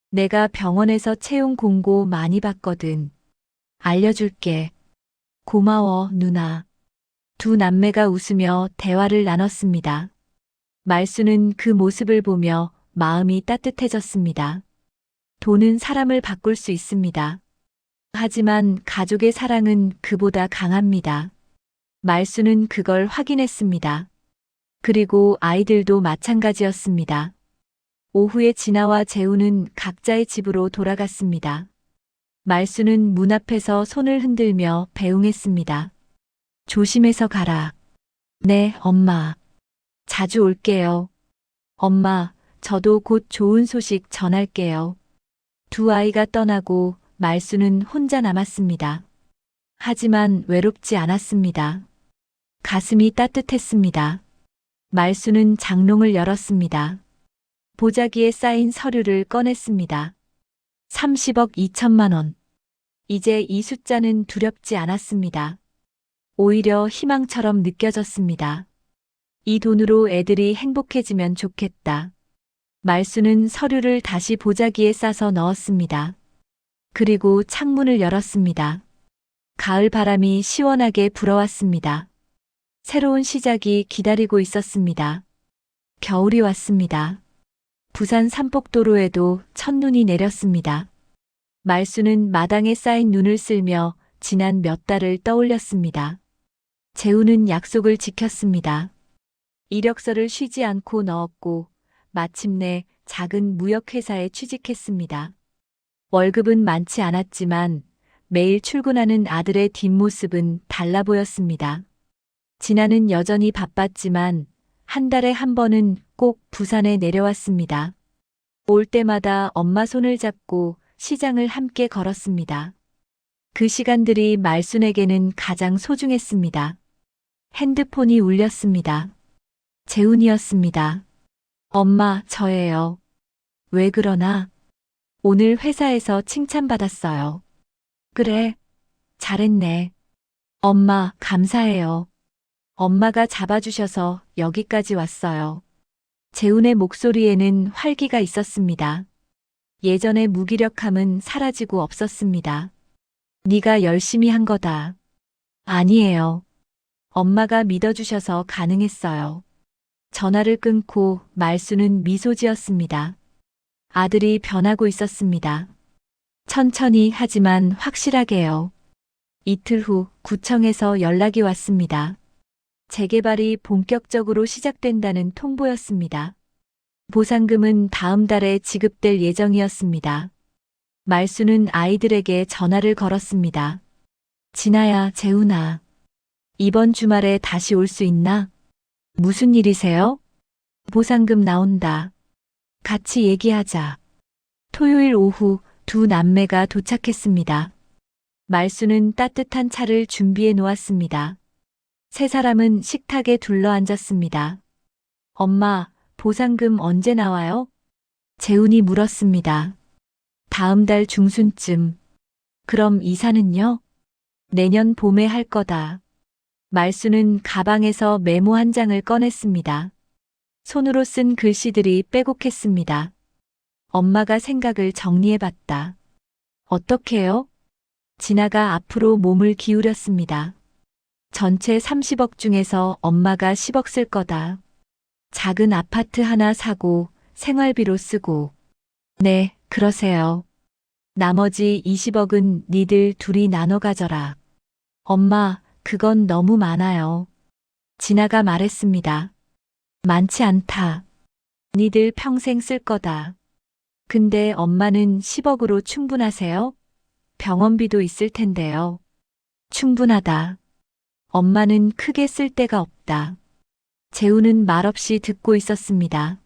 내가 병원에서 채용 공고 많이 봤거든. 알려줄게. 고마워, 누나. 두 남매가 웃으며 대화를 나눴습니다. 말수는 그 모습을 보며 마음이 따뜻해졌습니다. 돈은 사람을 바꿀 수 있습니다. 하지만 가족의 사랑은 그보다 강합니다. 말수는 그걸 확인했습니다. 그리고 아이들도 마찬가지였습니다. 오후에 진아와 재훈은 각자의 집으로 돌아갔습니다. 말수는 문 앞에서 손을 흔들며 배웅했습니다. 조심해서 가라. 네, 엄마. 자주 올게요. 엄마, 저도 곧 좋은 소식 전할게요. 두 아이가 떠나고 말수는 혼자 남았습니다. 하지만 외롭지 않았습니다. 가슴이 따뜻했습니다. 말수는 장롱을 열었습니다. 보자기에 쌓인 서류를 꺼냈습니다. 30억 2천만 원. 이제 이 숫자는 두렵지 않았습니다. 오히려 희망처럼 느껴졌습니다. 이 돈으로 애들이 행복해지면 좋겠다. 말수는 서류를 다시 보자기에 싸서 넣었습니다. 그리고 창문을 열었습니다. 가을 바람이 시원하게 불어왔습니다. 새로운 시작이 기다리고 있었습니다. 겨울이 왔습니다. 부산 삼복도로에도 첫눈이 내렸습니다. 말수는 마당에 쌓인 눈을 쓸며 지난 몇 달을 떠올렸습니다. 재훈은 약속을 지켰습니다. 이력서를 쉬지 않고 넣었고 마침내 작은 무역회사에 취직했습니다. 월급은 많지 않았지만 매일 출근하는 아들의 뒷모습은 달라 보였습니다. 진아는 여전히 바빴지만 한 달에 한 번은 꼭 부산에 내려왔습니다. 올 때마다 엄마 손을 잡고 시장을 함께 걸었습니다. 그 시간들이 말순에게는 가장 소중했습니다. 핸드폰이 울렸습니다. 재훈이었습니다. 엄마, 저예요. 왜 그러나? 오늘 회사에서 칭찬받았어요. 그래, 잘했네. 엄마, 감사해요. 엄마가 잡아주셔서 여기까지 왔어요. 재훈의 목소리에는 활기가 있었습니다. 예전의 무기력함은 사라지고 없었습니다. 네가 열심히 한 거다. 아니에요. 엄마가 믿어주셔서 가능했어요. 전화를 끊고 말수는 미소 지었습니다. 아들이 변하고 있었습니다. 천천히 하지만 확실하게요. 이틀 후 구청에서 연락이 왔습니다. 재개발이 본격적으로 시작된다는 통보였습니다. 보상금은 다음 달에 지급될 예정이었습니다. 말수는 아이들에게 전화를 걸었습니다. 진아야, 재훈아. 이번 주말에 다시 올 수 있나? 무슨 일이세요? 보상금 나온다. 같이 얘기하자. 토요일 오후 두 남매가 도착했습니다. 말수는 따뜻한 차를 준비해 놓았습니다. 세 사람은 식탁에 둘러앉았습니다. 엄마, 보상금 언제 나와요? 재훈이 물었습니다. 다음 달 중순쯤. 그럼 이사는요? 내년 봄에 할 거다. 말수는 가방에서 메모 한 장을 꺼냈습니다. 손으로 쓴 글씨들이 빼곡했습니다. 엄마가 생각을 정리해봤다. 어떻게요? 진아가 앞으로 몸을 기울였습니다. 전체 30억 중에서 엄마가 10억 쓸 거다. 작은 아파트 하나 사고 생활비로 쓰고. 네, 그러세요. 나머지 20억은 니들 둘이 나눠 가져라. 엄마, 그건 너무 많아요. 진아가 말했습니다. 많지 않다. 니들 평생 쓸 거다. 근데 엄마는 10억으로 충분하세요? 병원비도 있을 텐데요. 충분하다. 엄마는 크게 쓸 데가 없다. 재훈은 말없이 듣고 있었습니다.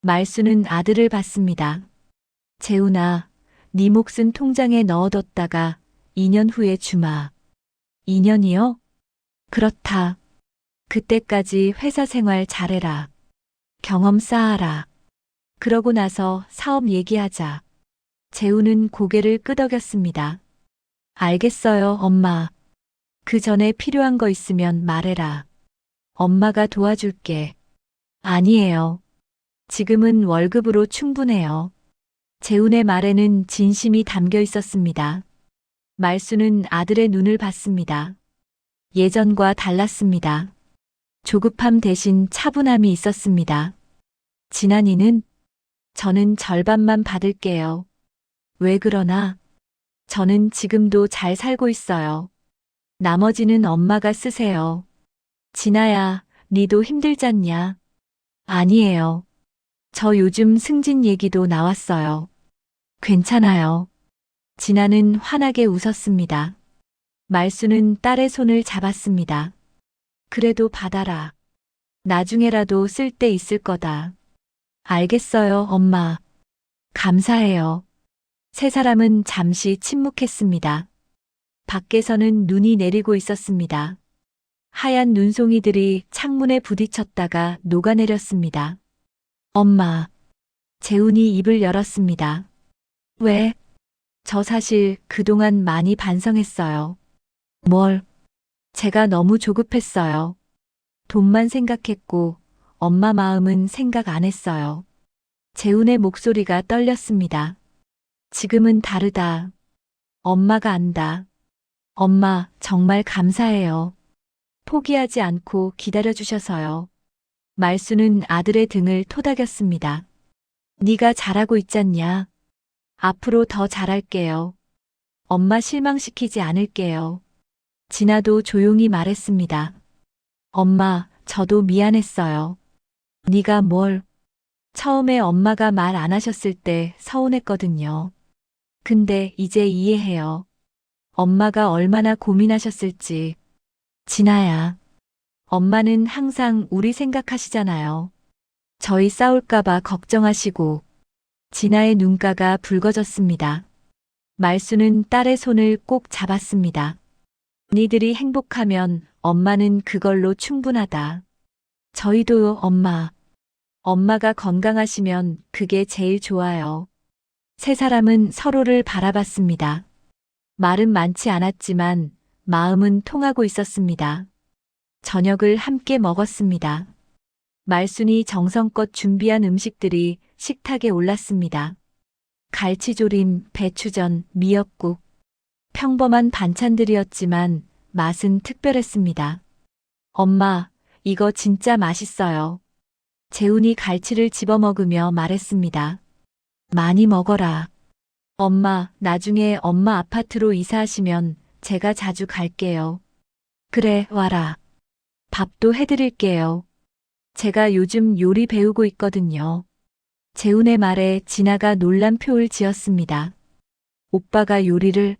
말수는 아들을 봤습니다. 재훈아, 네 몫은 통장에 넣어뒀다가 2년 후에 주마. 2년이요? 그렇다. 그때까지 회사 생활 잘해라. 경험 쌓아라. 그러고 나서 사업 얘기하자. 재훈은 고개를 끄덕였습니다. 알겠어요, 엄마. 그 전에 필요한 거 있으면 말해라. 엄마가 도와줄게. 아니에요. 지금은 월급으로 충분해요. 재훈의 말에는 진심이 담겨 있었습니다. 말수는 아들의 눈을 봤습니다. 예전과 달랐습니다. 조급함 대신 차분함이 있었습니다. 진한이는 저는 절반만 받을게요. 왜 그러나? 저는 지금도 잘 살고 있어요. 나머지는 엄마가 쓰세요. 진아야, 니도 힘들잖냐? 아니에요. 저 요즘 승진 얘기도 나왔어요. 괜찮아요. 진아는 환하게 웃었습니다. 말수는 딸의 손을 잡았습니다. 그래도 받아라. 나중에라도 쓸 때 있을 거다. 알겠어요, 엄마. 감사해요. 세 사람은 잠시 침묵했습니다. 밖에서는 눈이 내리고 있었습니다. 하얀 눈송이들이 창문에 부딪혔다가 녹아내렸습니다. 엄마. 재훈이 입을 열었습니다. 왜? 저 사실 그동안 많이 반성했어요. 뭘? 제가 너무 조급했어요. 돈만 생각했고 엄마 마음은 생각 안 했어요. 재훈의 목소리가 떨렸습니다. 지금은 다르다. 엄마가 안다. 엄마, 정말 감사해요. 포기하지 않고 기다려주셔서요. 말수는 아들의 등을 토닥였습니다. 네가 잘하고 있잖냐. 앞으로 더 잘할게요. 엄마 실망시키지 않을게요. 진아도 조용히 말했습니다. 엄마, 저도 미안했어요. 네가 뭘? 처음에 엄마가 말 안 하셨을 때 서운했거든요. 근데 이제 이해해요. 엄마가 얼마나 고민하셨을지. 진아야. 엄마는 항상 우리 생각하시잖아요. 저희 싸울까봐 걱정하시고. 진아의 눈가가 붉어졌습니다. 말수는 딸의 손을 꼭 잡았습니다. 니들이 행복하면 엄마는 그걸로 충분하다. 저희도요, 엄마. 엄마가 건강하시면 그게 제일 좋아요. 세 사람은 서로를 바라봤습니다. 말은 많지 않았지만 마음은 통하고 있었습니다. 저녁을 함께 먹었습니다. 말순이 정성껏 준비한 음식들이 식탁에 올랐습니다. 갈치조림, 배추전, 미역국. 평범한 반찬들이었지만 맛은 특별했습니다. 엄마, 이거 진짜 맛있어요. 재훈이 갈치를 집어먹으며 말했습니다. 많이 먹어라. 엄마, 나중에 엄마 아파트로 이사하시면 제가 자주 갈게요. 그래, 와라. 밥도 해드릴게요. 제가 요즘 요리 배우고 있거든요. 재훈의 말에 진아가 놀란 표를 지었습니다. 오빠가 요리를?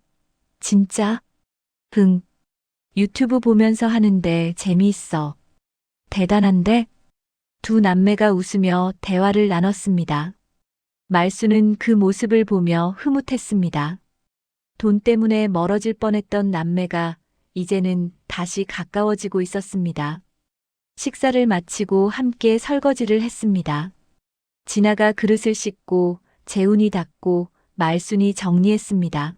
진짜? 응. 유튜브 보면서 하는데 재미있어. 대단한데? 두 남매가 웃으며 대화를 나눴습니다. 말수는 그 모습을 보며 흐뭇했습니다. 돈 때문에 멀어질 뻔했던 남매가 이제는 다시 가까워지고 있었습니다. 식사를 마치고 함께 설거지를 했습니다. 진아가 그릇을 씻고 재훈이 닦고 말순이 정리했습니다.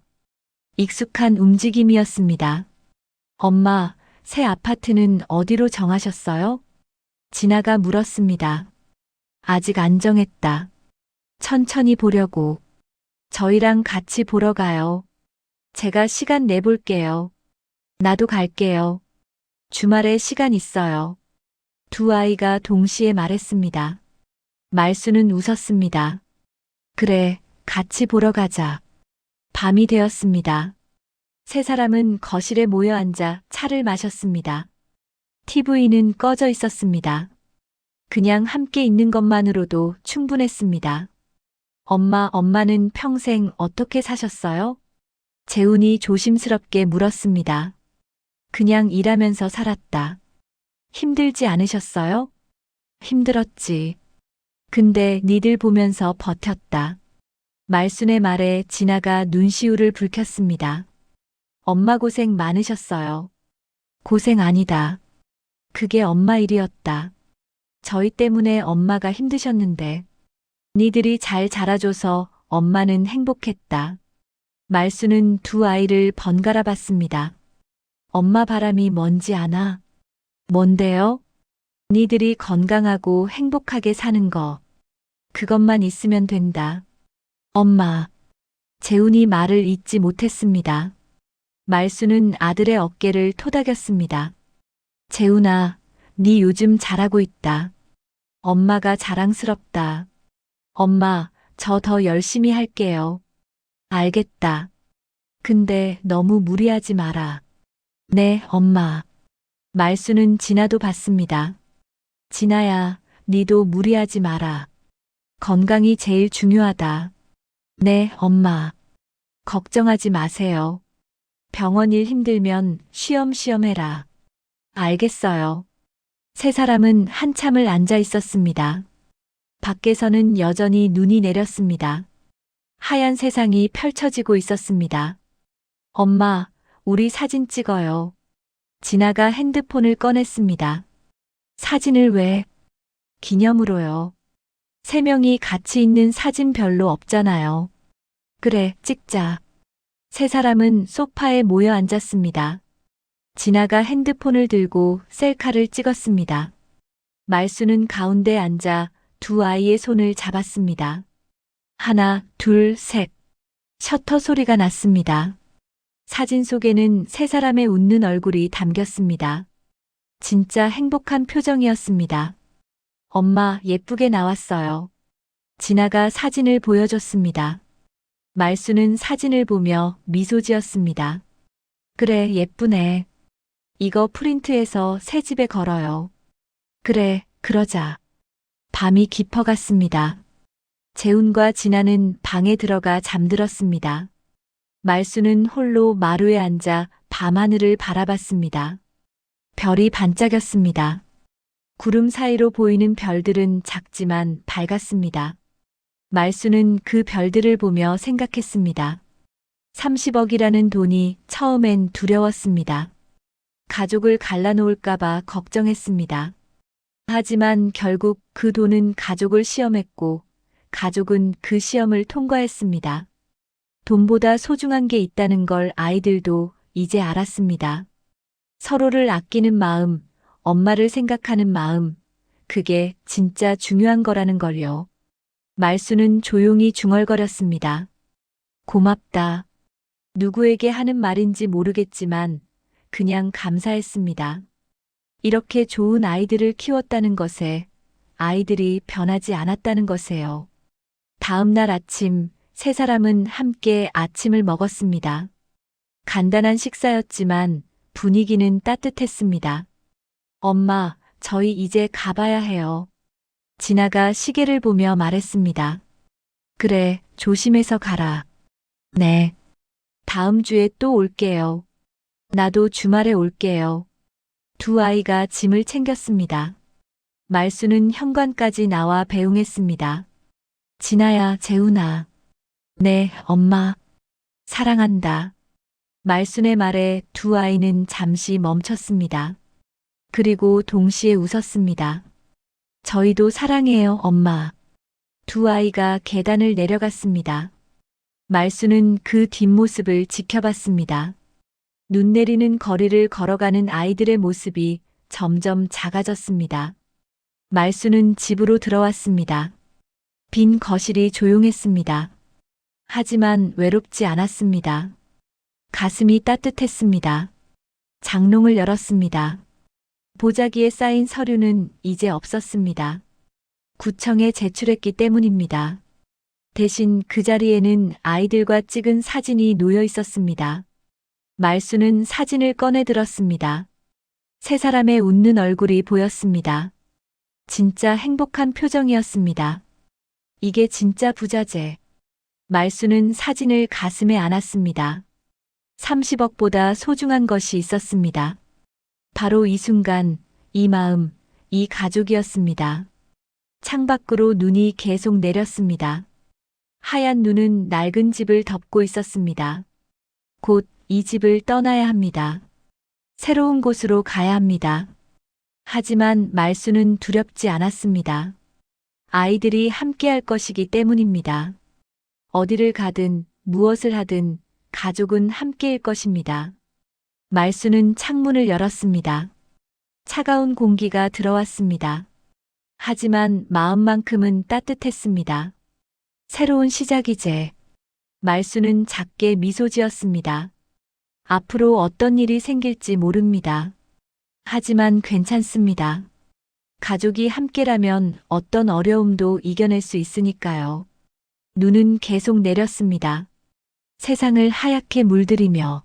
익숙한 움직임이었습니다. 엄마, 새 아파트는 어디로 정하셨어요? 진아가 물었습니다. 아직 안 정했다. 천천히 보려고. 저희랑 같이 보러 가요. 제가 시간 내볼게요. 나도 갈게요. 주말에 시간 있어요. 두 아이가 동시에 말했습니다. 말수는 웃었습니다. 그래, 같이 보러 가자. 밤이 되었습니다. 세 사람은 거실에 모여 앉아 차를 마셨습니다. TV는 꺼져 있었습니다. 그냥 함께 있는 것만으로도 충분했습니다. 엄마는 평생 어떻게 사셨어요? 재훈이 조심스럽게 물었습니다. 그냥 일하면서 살았다. 힘들지 않으셨어요? 힘들었지. 근데 니들 보면서 버텼다. 말순의 말에 진아가 눈시울을 붉혔습니다. 엄마 고생 많으셨어요. 고생 아니다. 그게 엄마 일이었다. 저희 때문에 엄마가 힘드셨는데. 니들이 잘 자라줘서 엄마는 행복했다. 말수는 두 아이를 번갈아 봤습니다. 엄마 바람이 뭔지 아나? 뭔데요? 니들이 건강하고 행복하게 사는 거. 그것만 있으면 된다. 엄마. 재훈이 말을 잇지 못했습니다. 말수는 아들의 어깨를 토닥였습니다. 재훈아, 니 요즘 잘하고 있다. 엄마가 자랑스럽다. 엄마, 저 더 열심히 할게요. 알겠다. 근데 너무 무리하지 마라. 네, 엄마. 말수는 진아도 봤습니다. 진아야, 니도 무리하지 마라. 건강이 제일 중요하다. 네, 엄마. 걱정하지 마세요. 병원 일 힘들면 쉬엄쉬엄 해라. 알겠어요. 세 사람은 한참을 앉아 있었습니다. 밖에서는 여전히 눈이 내렸습니다. 하얀 세상이 펼쳐지고 있었습니다. 엄마, 우리 사진 찍어요. 진아가 핸드폰을 꺼냈습니다. 사진을 왜? 기념으로요. 세 명이 같이 있는 사진 별로 없잖아요. 그래, 찍자. 세 사람은 소파에 모여 앉았습니다. 진아가 핸드폰을 들고 셀카를 찍었습니다. 말수는 가운데 앉아 두 아이의 손을 잡았습니다. 하나, 둘, 셋. 셔터 소리가 났습니다. 사진 속에는 세 사람의 웃는 얼굴이 담겼습니다. 진짜 행복한 표정이었습니다. 엄마, 예쁘게 나왔어요. 진아가 사진을 보여줬습니다. 말수는 사진을 보며 미소 지었습니다. 그래, 예쁘네. 이거 프린트해서 새 집에 걸어요. 그래, 그러자. 밤이 깊어갔습니다. 재훈과 진아는 방에 들어가 잠들었습니다. 말수는 홀로 마루에 앉아 밤하늘을 바라봤습니다. 별이 반짝였습니다. 구름 사이로 보이는 별들은 작지만 밝았습니다. 말수는 그 별들을 보며 생각했습니다. 30억이라는 돈이 처음엔 두려웠습니다. 가족을 갈라놓을까봐 걱정했습니다. 하지만 결국 그 돈은 가족을 시험했고, 가족은 그 시험을 통과했습니다. 돈보다 소중한 게 있다는 걸 아이들도 이제 알았습니다. 서로를 아끼는 마음, 엄마를 생각하는 마음, 그게 진짜 중요한 거라는 걸요. 말수는 조용히 중얼거렸습니다. 고맙다. 누구에게 하는 말인지 모르겠지만 그냥 감사했습니다. 이렇게 좋은 아이들을 키웠다는 것에, 아이들이 변하지 않았다는 것에요. 다음 날 아침, 세 사람은 함께 아침을 먹었습니다. 간단한 식사였지만 분위기는 따뜻했습니다. 엄마, 저희 이제 가봐야 해요. 진아가 시계를 보며 말했습니다. 그래, 조심해서 가라. 네. 다음 주에 또 올게요. 나도 주말에 올게요. 두 아이가 짐을 챙겼습니다. 말수는 현관까지 나와 배웅했습니다. 진아야, 재훈아. 네, 엄마. 사랑한다. 말순의 말에 두 아이는 잠시 멈췄습니다. 그리고 동시에 웃었습니다. 저희도 사랑해요, 엄마. 두 아이가 계단을 내려갔습니다. 말수는 그 뒷모습을 지켜봤습니다. 눈 내리는 거리를 걸어가는 아이들의 모습이 점점 작아졌습니다. 말수는 집으로 들어왔습니다. 빈 거실이 조용했습니다. 하지만 외롭지 않았습니다. 가슴이 따뜻했습니다. 장롱을 열었습니다. 보자기에 쌓인 서류는 이제 없었습니다. 구청에 제출했기 때문입니다. 대신 그 자리에는 아이들과 찍은 사진이 놓여 있었습니다. 말수는 사진을 꺼내 들었습니다. 세 사람의 웃는 얼굴이 보였습니다. 진짜 행복한 표정이었습니다. 이게 진짜 부자재. 말수는 사진을 가슴에 안았습니다. 30억보다 소중한 것이 있었습니다. 바로 이 순간, 이 마음, 이 가족이었습니다. 창밖으로 눈이 계속 내렸습니다. 하얀 눈은 낡은 집을 덮고 있었습니다. 곧 이 집을 떠나야 합니다. 새로운 곳으로 가야 합니다. 하지만 말수는 두렵지 않았습니다. 아이들이 함께할 것이기 때문입니다. 어디를 가든 무엇을 하든 가족은 함께일 것입니다. 말수는 창문을 열었습니다. 차가운 공기가 들어왔습니다. 하지만 마음만큼은 따뜻했습니다. 새로운 시작이제. 말수는 작게 미소 지었습니다. 앞으로 어떤 일이 생길지 모릅니다. 하지만 괜찮습니다. 가족이 함께라면 어떤 어려움도 이겨낼 수 있으니까요. 눈은 계속 내렸습니다. 세상을 하얗게 물들이며,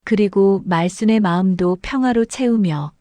그리고 말순의 마음도 평화로 채우며